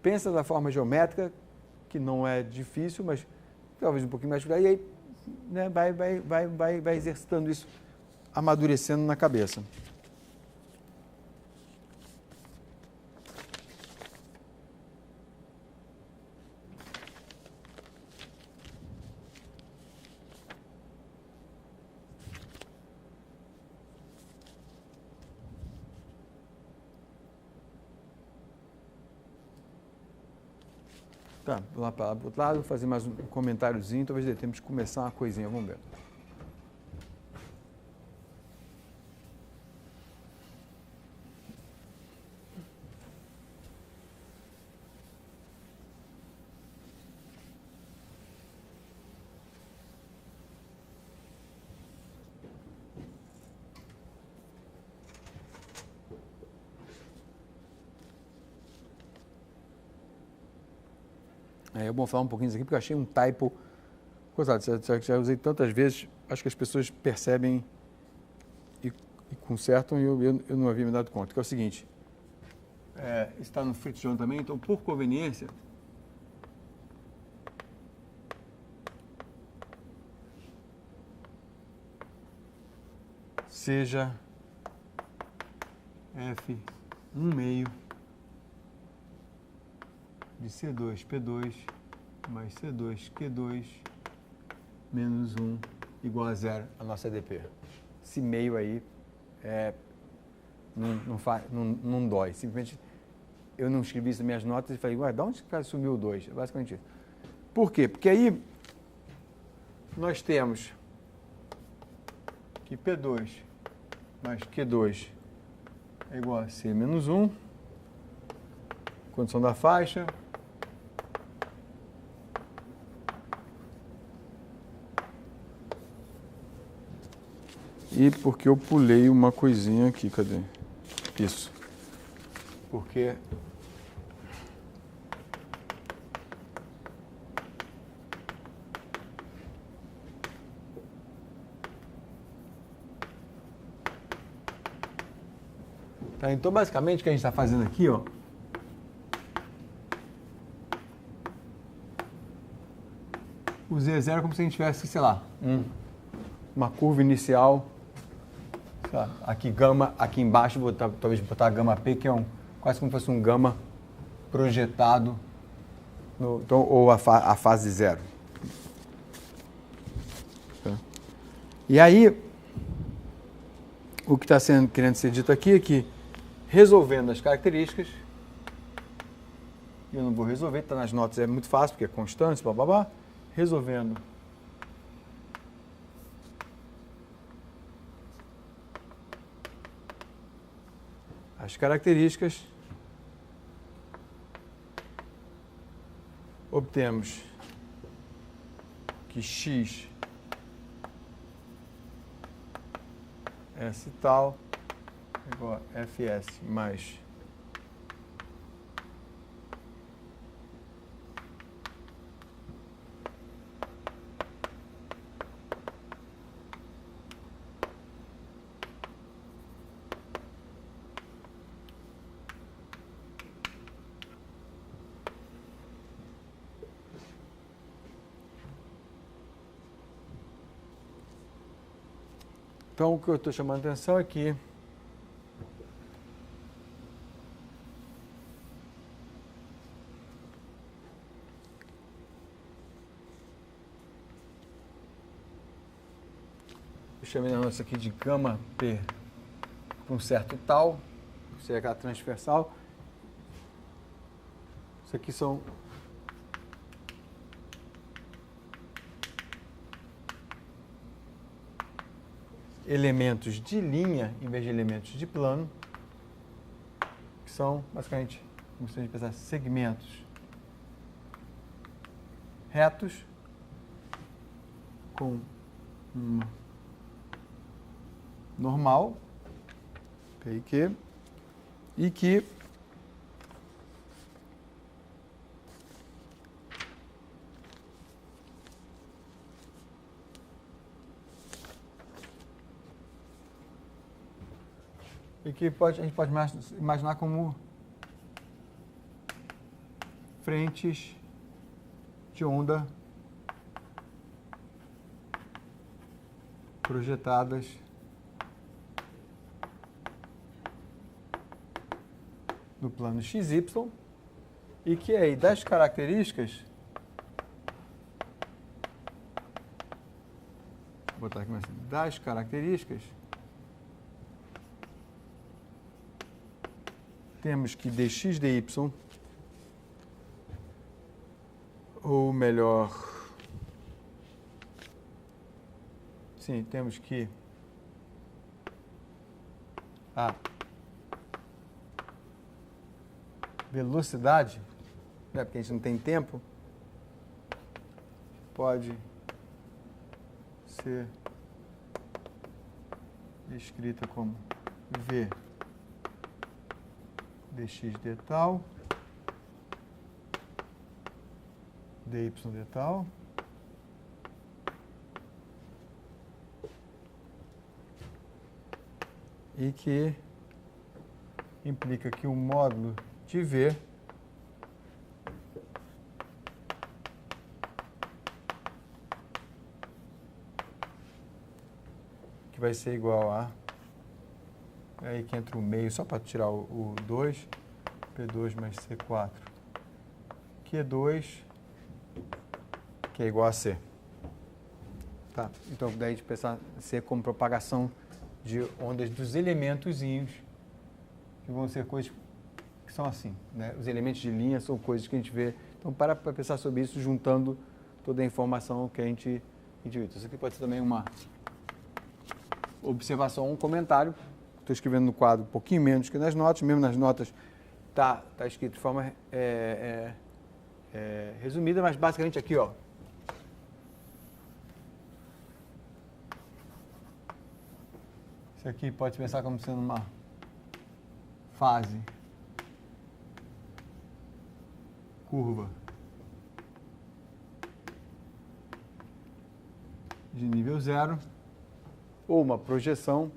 pensa da forma geométrica, que não é difícil, mas talvez um pouquinho mais dificuldade, e aí, né, vai exercitando isso, amadurecendo na cabeça. Tá, vou lá para o outro lado, fazer mais um comentáriozinho, talvez dê tempo de começar uma coisinha, vamos ver. É bom falar um pouquinho disso aqui, porque eu achei um typo, coisado, já usei tantas vezes, acho que as pessoas percebem e consertam e eu não havia me dado conta, que é o seguinte, isso está no Fritz John também, então por conveniência, seja F1/2 de C2P2 mais C2Q2 menos 1 igual a 0 a nossa EDP. Esse meio aí não dói. Simplesmente eu não escrevi isso nas minhas notas e falei, ué, de onde esse cara sumiu o 2? É basicamente isso. Por quê? Porque aí nós temos que P2 mais Q2 é igual a C menos 1, condição da faixa. E porque eu pulei uma coisinha aqui, cadê? Isso. Porque tá, então basicamente o que a gente está fazendo aqui, ó, o Z0 é como se a gente tivesse, sei lá, uma curva inicial. Aqui gama, aqui embaixo vou talvez botar gama P, que é quase como se fosse um gama projetado, então, ou a fase 0. Tá? E aí, o que está querendo ser dito aqui é que, resolvendo as características, eu não vou resolver, está nas notas, é muito fácil, porque é constante, blá blá blá, resolvendo as características, obtemos que x S tal é igual a Fs mais Então, o que eu estou chamando a atenção é que chamei isso aqui de gama P para um certo tal, seria aquela transversal. Isso aqui são elementos de linha em vez de elementos de plano, que são basicamente, como se a gente pensar, segmentos retos com uma normal, PQ, e que a gente pode imaginar como frentes de onda projetadas no plano XY e que aí das características, vou botar aqui assim, das características, temos que dx dy, ou melhor, sim, temos que a velocidade, né, porque a gente não tem tempo, pode ser escrita como v dx de tal, dy de tal, e que implica que o módulo de v que vai ser igual a, aí que entra o meio, só para tirar o 2, P2 mais C4, Q2, que é igual a C. Tá? Então, daí a gente pensar C como propagação de ondas dos elementozinhos, que vão ser coisas que são assim, né? Os elementos de linha são coisas que a gente vê. Então, para pensar sobre isso, juntando toda a informação que a gente viu. Isso aqui pode ser também uma observação, um comentário. Estou escrevendo no quadro um pouquinho menos que nas notas, mesmo nas notas tá escrito de forma resumida, mas basicamente aqui, ó. Isso aqui pode pensar como sendo uma fase curva de nível 0 ou uma projeção,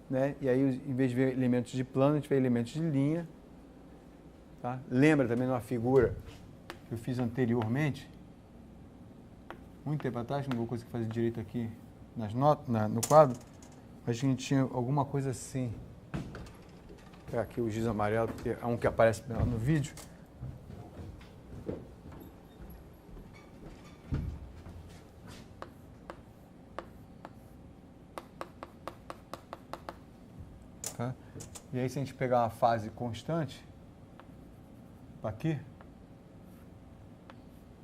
né? E aí, em vez de ver elementos de plano, a gente vê elementos de linha. Tá? Lembra também de uma figura que eu fiz anteriormente, muito tempo atrás, não vou conseguir fazer direito aqui nas notas, no quadro, mas a gente tinha alguma coisa assim. Vou pegar aqui o giz amarelo, porque é um que aparece no vídeo. Tá? E aí, se a gente pegar uma fase constante, aqui,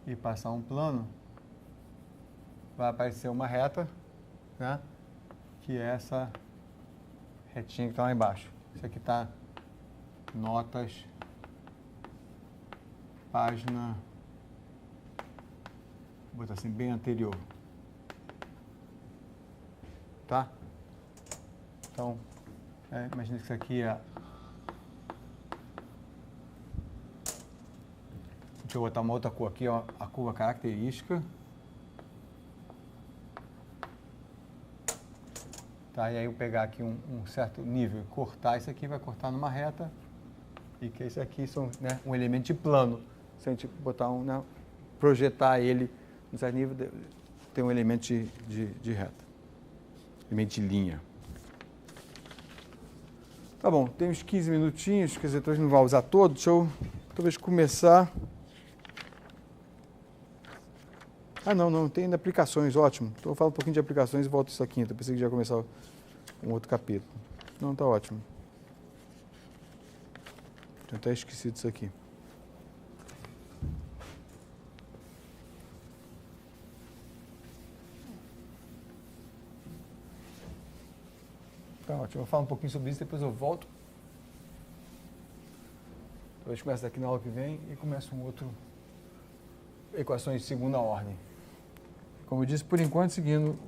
e passar um plano, vai aparecer uma reta, né? Que é essa retinha que está lá embaixo. Isso aqui está notas, página, vou botar assim, bem anterior. Tá? Então, imagina que isso aqui é... Deixa eu botar uma outra cor aqui, ó, a curva característica. Tá, e aí eu pegar aqui um certo nível e cortar isso aqui, vai cortar numa reta. E que esse aqui são, né, um elemento de plano. Se a gente botar né, projetar ele num certo nível, tem um elemento de reta. Elemento de linha. Tá bom, tem uns 15 minutinhos, quer dizer, a gente não vai usar todos. Deixa eu talvez começar Ah, não, tem ainda aplicações, ótimo. Então eu falo um pouquinho de aplicações e volto isso aqui. Eu pensei que já ia começar um outro capítulo. Não, tá ótimo. Tinha até esquecido isso aqui. Tá ótimo. Eu vou falar um pouquinho sobre isso, depois eu volto. Então a gente começa daqui na aula que vem e começa um outro equações de segunda ordem. Como eu disse, por enquanto seguindo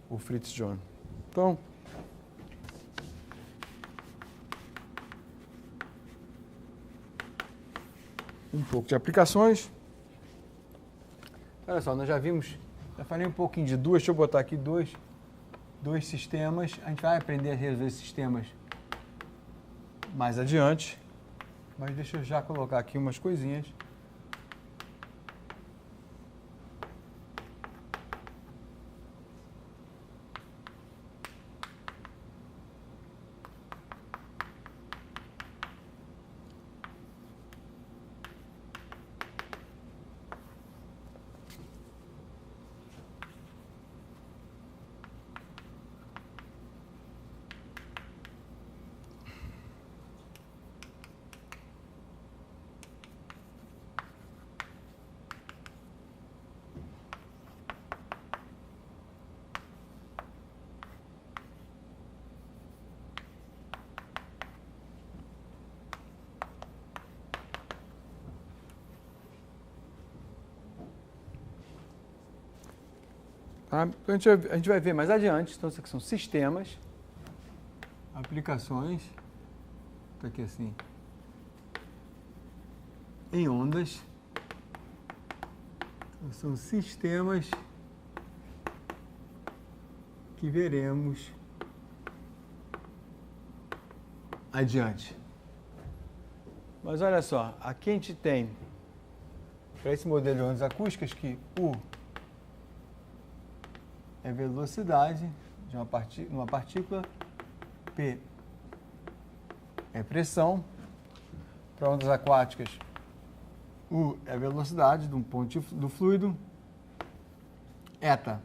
o Fritz John. Então, um pouco de aplicações. Olha só, nós já falei um pouquinho de deixa eu botar aqui dois sistemas. A gente vai aprender a resolver sistemas mais adiante, mas deixa eu já colocar aqui umas coisinhas. Tá? Então a gente vai ver mais adiante. Então, isso aqui são sistemas, aplicações, está aqui assim, em ondas. Então, são sistemas que veremos adiante. Mas olha só, aqui a gente tem, para esse modelo de ondas acústicas, que U é velocidade de uma partícula, P é pressão. Para ondas aquáticas, U é velocidade de um ponto do fluido, eta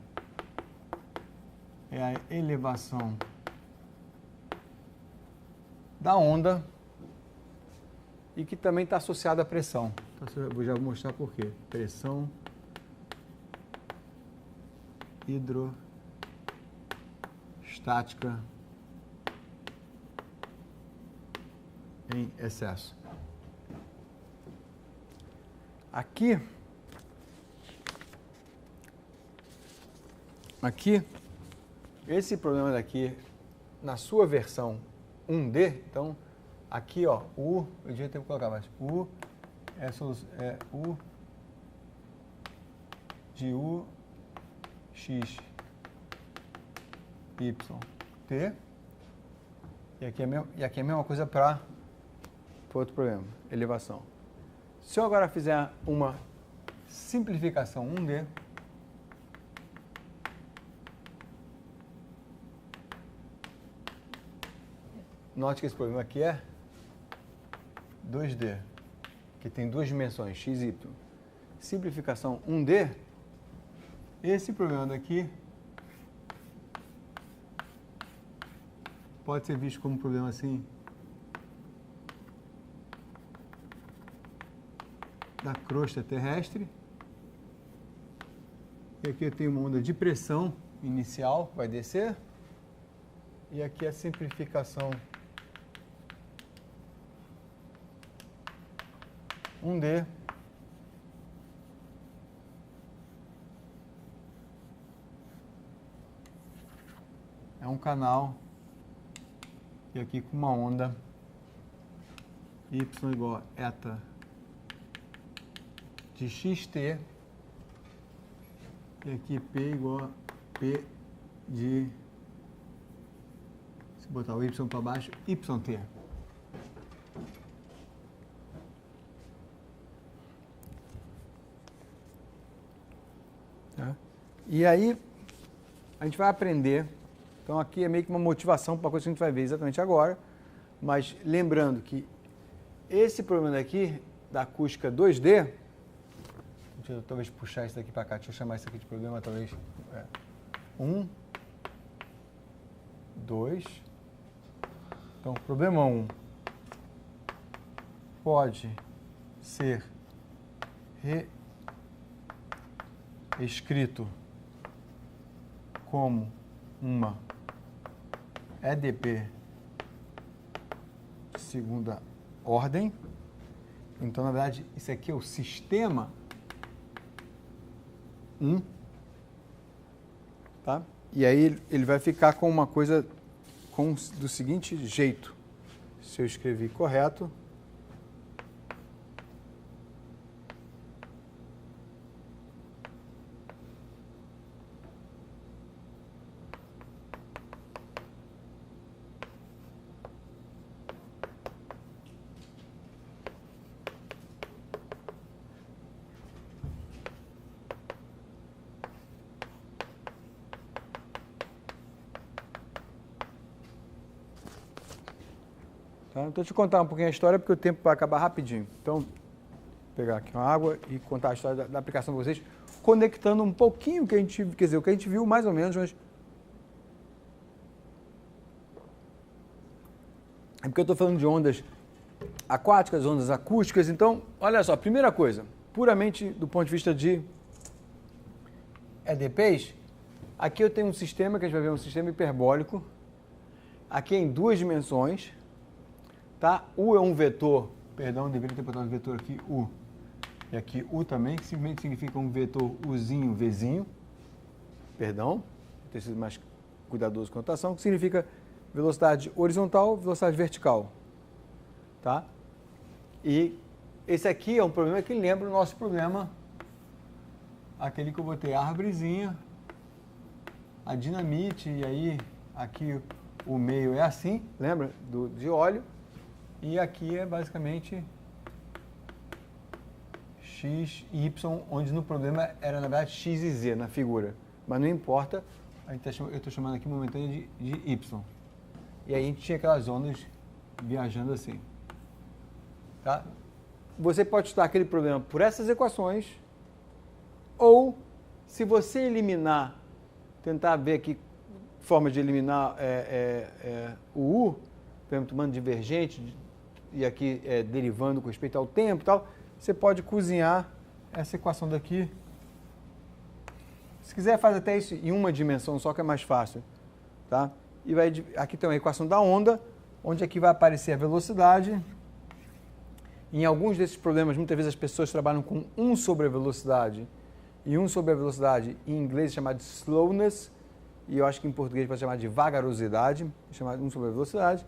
é a elevação da onda e que também está associada à pressão. Então, eu já vou mostrar por quê. Pressão hidrostática em excesso. Aqui, esse problema daqui, na sua versão 1D, então, aqui, ó, U, eu devia ter que colocar mais, U é U de U, X, Y, T, e aqui é a mesma coisa para outro problema, elevação. Se eu agora fizer uma simplificação 1D, note que esse problema aqui é 2D, que tem duas dimensões, x e y. Simplificação 1D, esse problema daqui pode ser visto como um problema assim da crosta terrestre. E aqui eu tenho uma onda de pressão inicial, vai descer. E aqui a simplificação 1D. É um canal. E aqui com uma onda y igual a eta de xt. E aqui P igual a P de, se botar o Y para baixo, YT. Tá? E aí, a gente vai aprender. Então, aqui é meio que uma motivação para a coisa que a gente vai ver exatamente agora. Mas lembrando que esse problema daqui, da acústica 2D, a gente Deixa eu talvez puxar isso daqui para cá. Deixa eu chamar isso aqui de problema, talvez. 1, 2. Então, problema 1 pode ser reescrito como uma EDP de segunda ordem. Então, na verdade, isso aqui é o sistema 1, tá? E aí ele vai ficar com uma coisa do seguinte jeito. Se eu escrevi correto, tá? Então, deixa eu contar um pouquinho a história, porque o tempo vai acabar rapidinho. Então, vou pegar aqui uma água e contar a história da aplicação para vocês, conectando um pouquinho o que a gente, quer dizer, o que a gente viu mais ou menos, mas... É porque eu estou falando de ondas aquáticas, ondas acústicas. Então, olha só, primeira coisa, puramente do ponto de vista de EDPs, aqui eu tenho um sistema, que a gente vai ver um sistema hiperbólico, aqui em 2 dimensões, tá? U é um vetor, perdão, deveria ter botado o vetor aqui, U, e aqui U também, que simplesmente significa um vetor Uzinho, Vzinho, perdão, vou ter sido mais cuidadoso com a notação, que significa velocidade horizontal, velocidade vertical, tá? E esse aqui é um problema que lembra o nosso problema, aquele que eu botei a árvorezinha, a dinamite, e aí aqui o meio é assim, lembra? De óleo, e aqui é basicamente x e y, onde no problema era, na verdade, x e z na figura, mas não importa, eu estou chamando aqui momentâneo de y. E aí a gente tinha aquelas ondas viajando assim, tá? Você pode estudar aquele problema por essas equações, ou se você eliminar, tentar ver aqui formas de eliminar o U, por exemplo, tomando divergente e aqui derivando com respeito ao tempo e tal, você pode cozinhar essa equação daqui. Se quiser, faz até isso em uma dimensão só, que é mais fácil, tá? E aqui tem uma equação da onda, onde aqui vai aparecer a velocidade. Em alguns desses problemas, muitas vezes as pessoas trabalham com 1 sobre a velocidade, e 1 sobre a velocidade em inglês é chamado de slowness, e eu acho que em português pode chamar de vagarosidade, chamado 1 sobre a velocidade.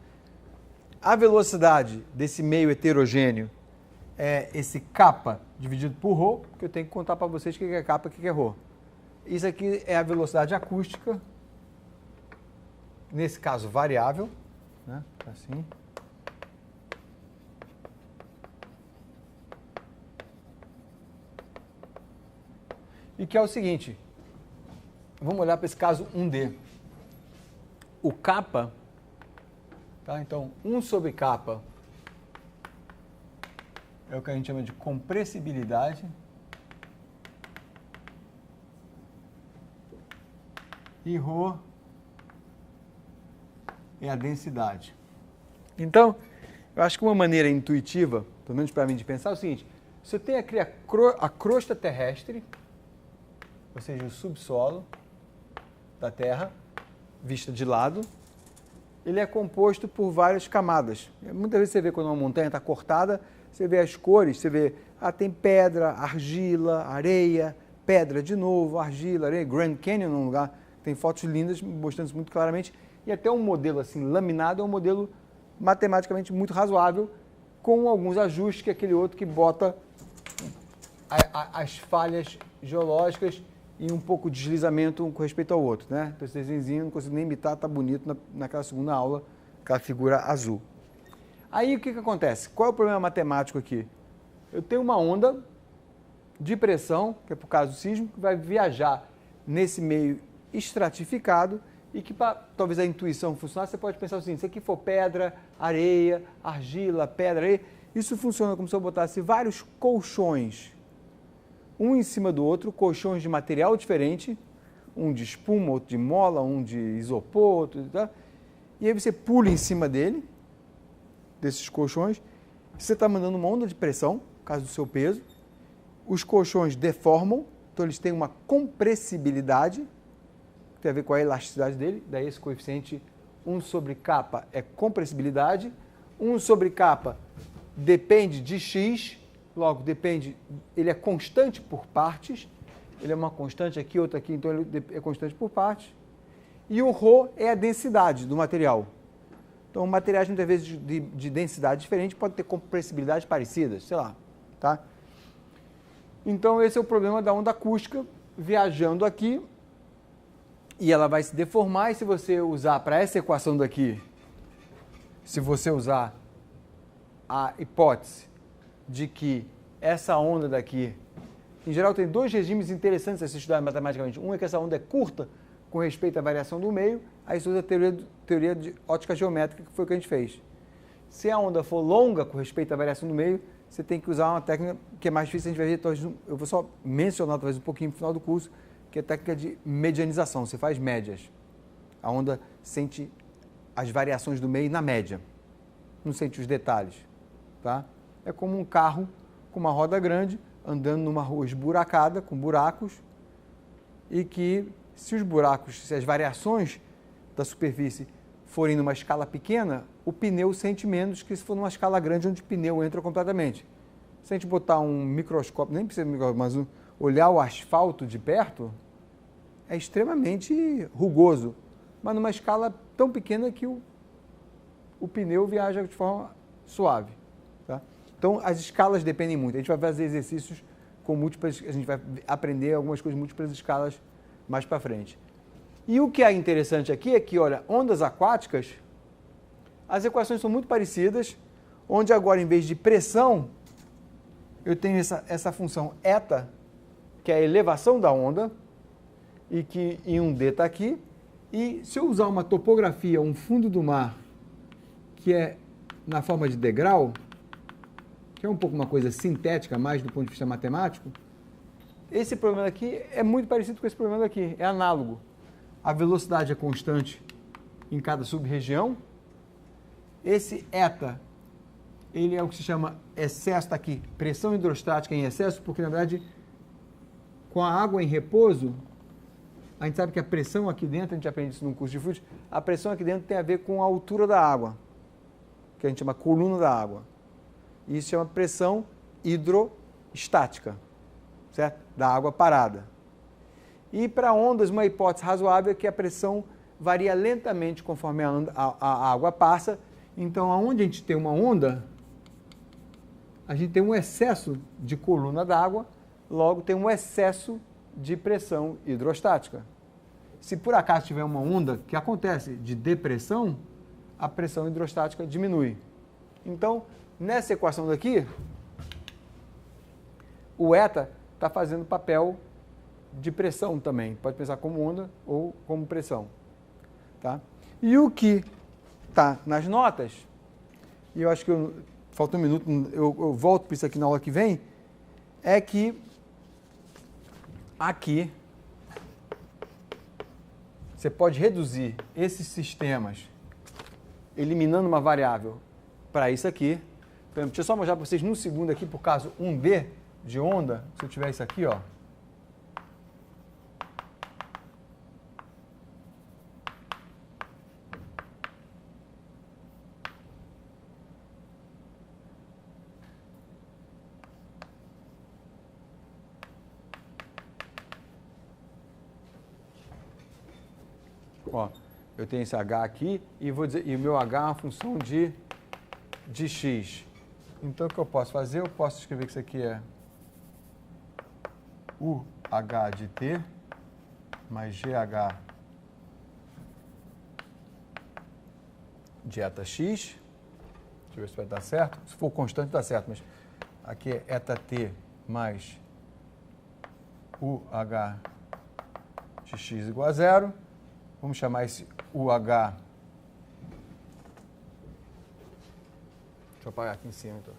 A velocidade desse meio heterogêneo é esse kappa dividido por ρ, que eu tenho que contar para vocês o que é kappa e o que é ρ. Isso aqui é a velocidade acústica, nesse caso variável, né? Assim. E que é o seguinte, vamos olhar para esse caso 1D. O kappa, tá? Então 1 sobre kappa é o que a gente chama de compressibilidade. E ρ é a densidade. Então, eu acho que uma maneira intuitiva, pelo menos para mim, de pensar é o seguinte: se eu tenho aqui a crosta terrestre, ou seja, o subsolo da Terra, vista de lado, ele é composto por várias camadas. Muitas vezes você vê quando uma montanha está cortada, você vê as cores, você vê, tem pedra, argila, areia, pedra de novo, argila, areia. Grand Canyon, num lugar, tem fotos lindas mostrando isso muito claramente. E até um modelo assim, laminado, é um modelo matematicamente muito razoável, com alguns ajustes que aquele outro que bota as falhas geológicas e um pouco de deslizamento um com respeito ao outro, né? Então, esse desenho não consigo nem imitar, tá bonito naquela segunda aula, aquela figura azul. Aí, o que acontece? Qual é o problema matemático aqui? Eu tenho uma onda de pressão, que é por causa do sismo, que vai viajar nesse meio estratificado e que, para talvez a intuição funcionar, você pode pensar o seguinte: se aqui for pedra, areia, argila, pedra, areia, isso funciona como se eu botasse vários colchões um em cima do outro, colchões de material diferente, um de espuma, outro de mola, um de isopor, outro de... Tá? E aí você pula em cima desses colchões, você está mandando uma onda de pressão, por causa do seu peso, os colchões deformam, então eles têm uma compressibilidade, que tem a ver com a elasticidade dele, daí esse coeficiente 1 sobre kappa é compressibilidade, 1 sobre kappa depende de x, logo depende, ele é constante por partes, ele é uma constante aqui, outra aqui, então ele é constante por partes, e o ρ é a densidade do material. Então, materiais muitas vezes de densidade diferente podem ter compressibilidades parecidas, sei lá, tá? Então, esse é o problema da onda acústica viajando aqui e ela vai se deformar e se você usar para essa equação daqui, se você usar a hipótese de que essa onda daqui, em geral tem dois regimes interessantes a se estudar matematicamente. Um é que essa onda é curta com respeito à variação do meio, aí você usa a teoria de ótica geométrica, que foi o que a gente fez. Se a onda for longa com respeito à variação do meio, você tem que usar uma técnica que é mais difícil, a gente vai ver, talvez, eu vou só mencionar talvez um pouquinho no final do curso, que é a técnica de medianização, você faz médias. A onda sente as variações do meio na média, não sente os detalhes, tá? É como um carro com uma roda grande, andando numa rua esburacada, com buracos, e que se os buracos, se as variações da superfície forem numa escala pequena, o pneu sente menos que se for numa escala grande, onde o pneu entra completamente. Se a gente botar um microscópio, nem precisa de microscópio, mas olhar o asfalto de perto, é extremamente rugoso, mas numa escala tão pequena que o pneu viaja de forma suave. Tá? Então, as escalas dependem muito. A gente vai fazer exercícios com múltiplas, a gente vai aprender algumas coisas múltiplas escalas mais para frente. E o que é interessante aqui é que, olha, ondas aquáticas, as equações são muito parecidas, onde agora, em vez de pressão, eu tenho essa função eta, que é a elevação da onda, e que em um D está aqui, e se eu usar uma topografia, um fundo do mar, que é na forma de degrau, que é um pouco uma coisa sintética, mais do ponto de vista matemático, esse problema aqui é muito parecido com esse problema daqui, é análogo. A velocidade é constante em cada sub-região. Esse eta, ele é o que se chama excesso, está aqui, pressão hidrostática em excesso, porque na verdade, com a água em repouso, a gente sabe que a pressão aqui dentro, a gente aprende isso num curso de fluidos, a pressão aqui dentro tem a ver com a altura da água, que a gente chama coluna da água. Isso chama pressão hidrostática, certo? Da água parada. E para ondas, uma hipótese razoável é que a pressão varia lentamente conforme a água passa. Então, aonde a gente tem uma onda, a gente tem um excesso de coluna d'água, logo tem um excesso de pressão hidrostática. Se por acaso tiver uma onda que acontece de depressão, a pressão hidrostática diminui. Então, nessa equação daqui, o eta está fazendo papel de pressão também. Pode pensar como onda ou como pressão. Tá? E o que está nas notas, e eu acho que falta um minuto, eu volto para isso aqui na aula que vem, é que aqui você pode reduzir esses sistemas eliminando uma variável para isso aqui. Por exemplo, deixa eu só mostrar para vocês num segundo aqui, por caso 1D de onda, se eu tiver isso aqui, ó. Ó, eu tenho esse H aqui e vou dizer, e o meu H é uma função de x. Então, o que eu posso fazer? Eu posso escrever que isso aqui é UH de t mais GH de eta x. Deixa eu ver se vai dar certo. Se for constante, dá certo, mas aqui é eta t mais UH de x igual a zero. Vamos chamar esse UH. Deixa eu apagar aqui em cima, então.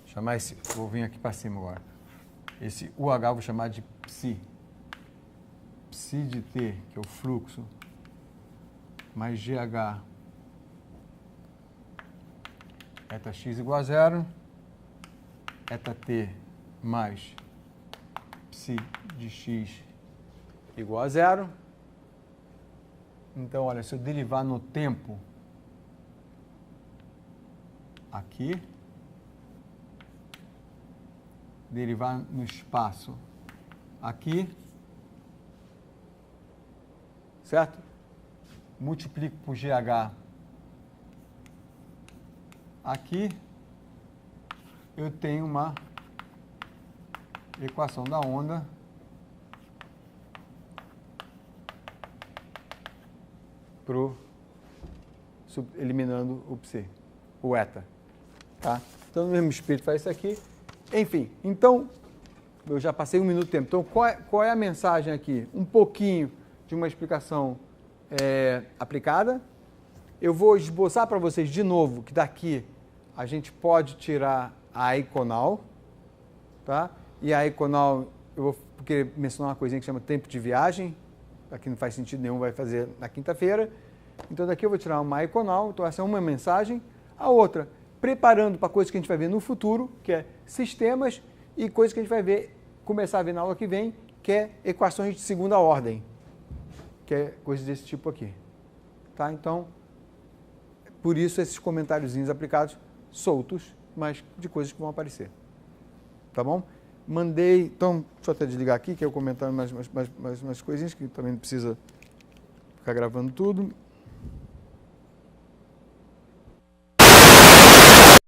Chamar esse. Vou vir aqui para cima agora. esse UH eu vou chamar de psi. Psi de T, que é o fluxo, mais GH, eta x igual a zero, eta T mais psi de x igual a zero. Então, olha, se eu derivar no tempo aqui, derivar no espaço aqui, certo? Multiplico por GH aqui, eu tenho uma equação da onda eliminando o psi, o eta. Tá? Então, no mesmo espírito faz isso aqui. Enfim, então, eu já passei 1 minuto de tempo. Então, qual é a mensagem aqui? Um pouquinho de uma explicação aplicada. Eu vou esboçar para vocês de novo que daqui a gente pode tirar a iconal, tá? E a iconal, eu vou querer mencionar uma coisinha que chama tempo de viagem. Aqui não faz sentido nenhum, vai fazer na quinta-feira. Então, daqui eu vou tirar uma iconal. Então, essa é uma mensagem. A outra, preparando para coisas que a gente vai ver no futuro, que é sistemas, e coisas que a gente vai ver, começar a ver na aula que vem, que é equações de segunda ordem, que é coisas desse tipo aqui. Tá? Então, por isso esses comentáriozinhos aplicados soltos, mas de coisas que vão aparecer. Tá bom? Mandei, então, deixa eu até desligar aqui, que é o comentário mais coisinhas, que também não precisa ficar gravando tudo.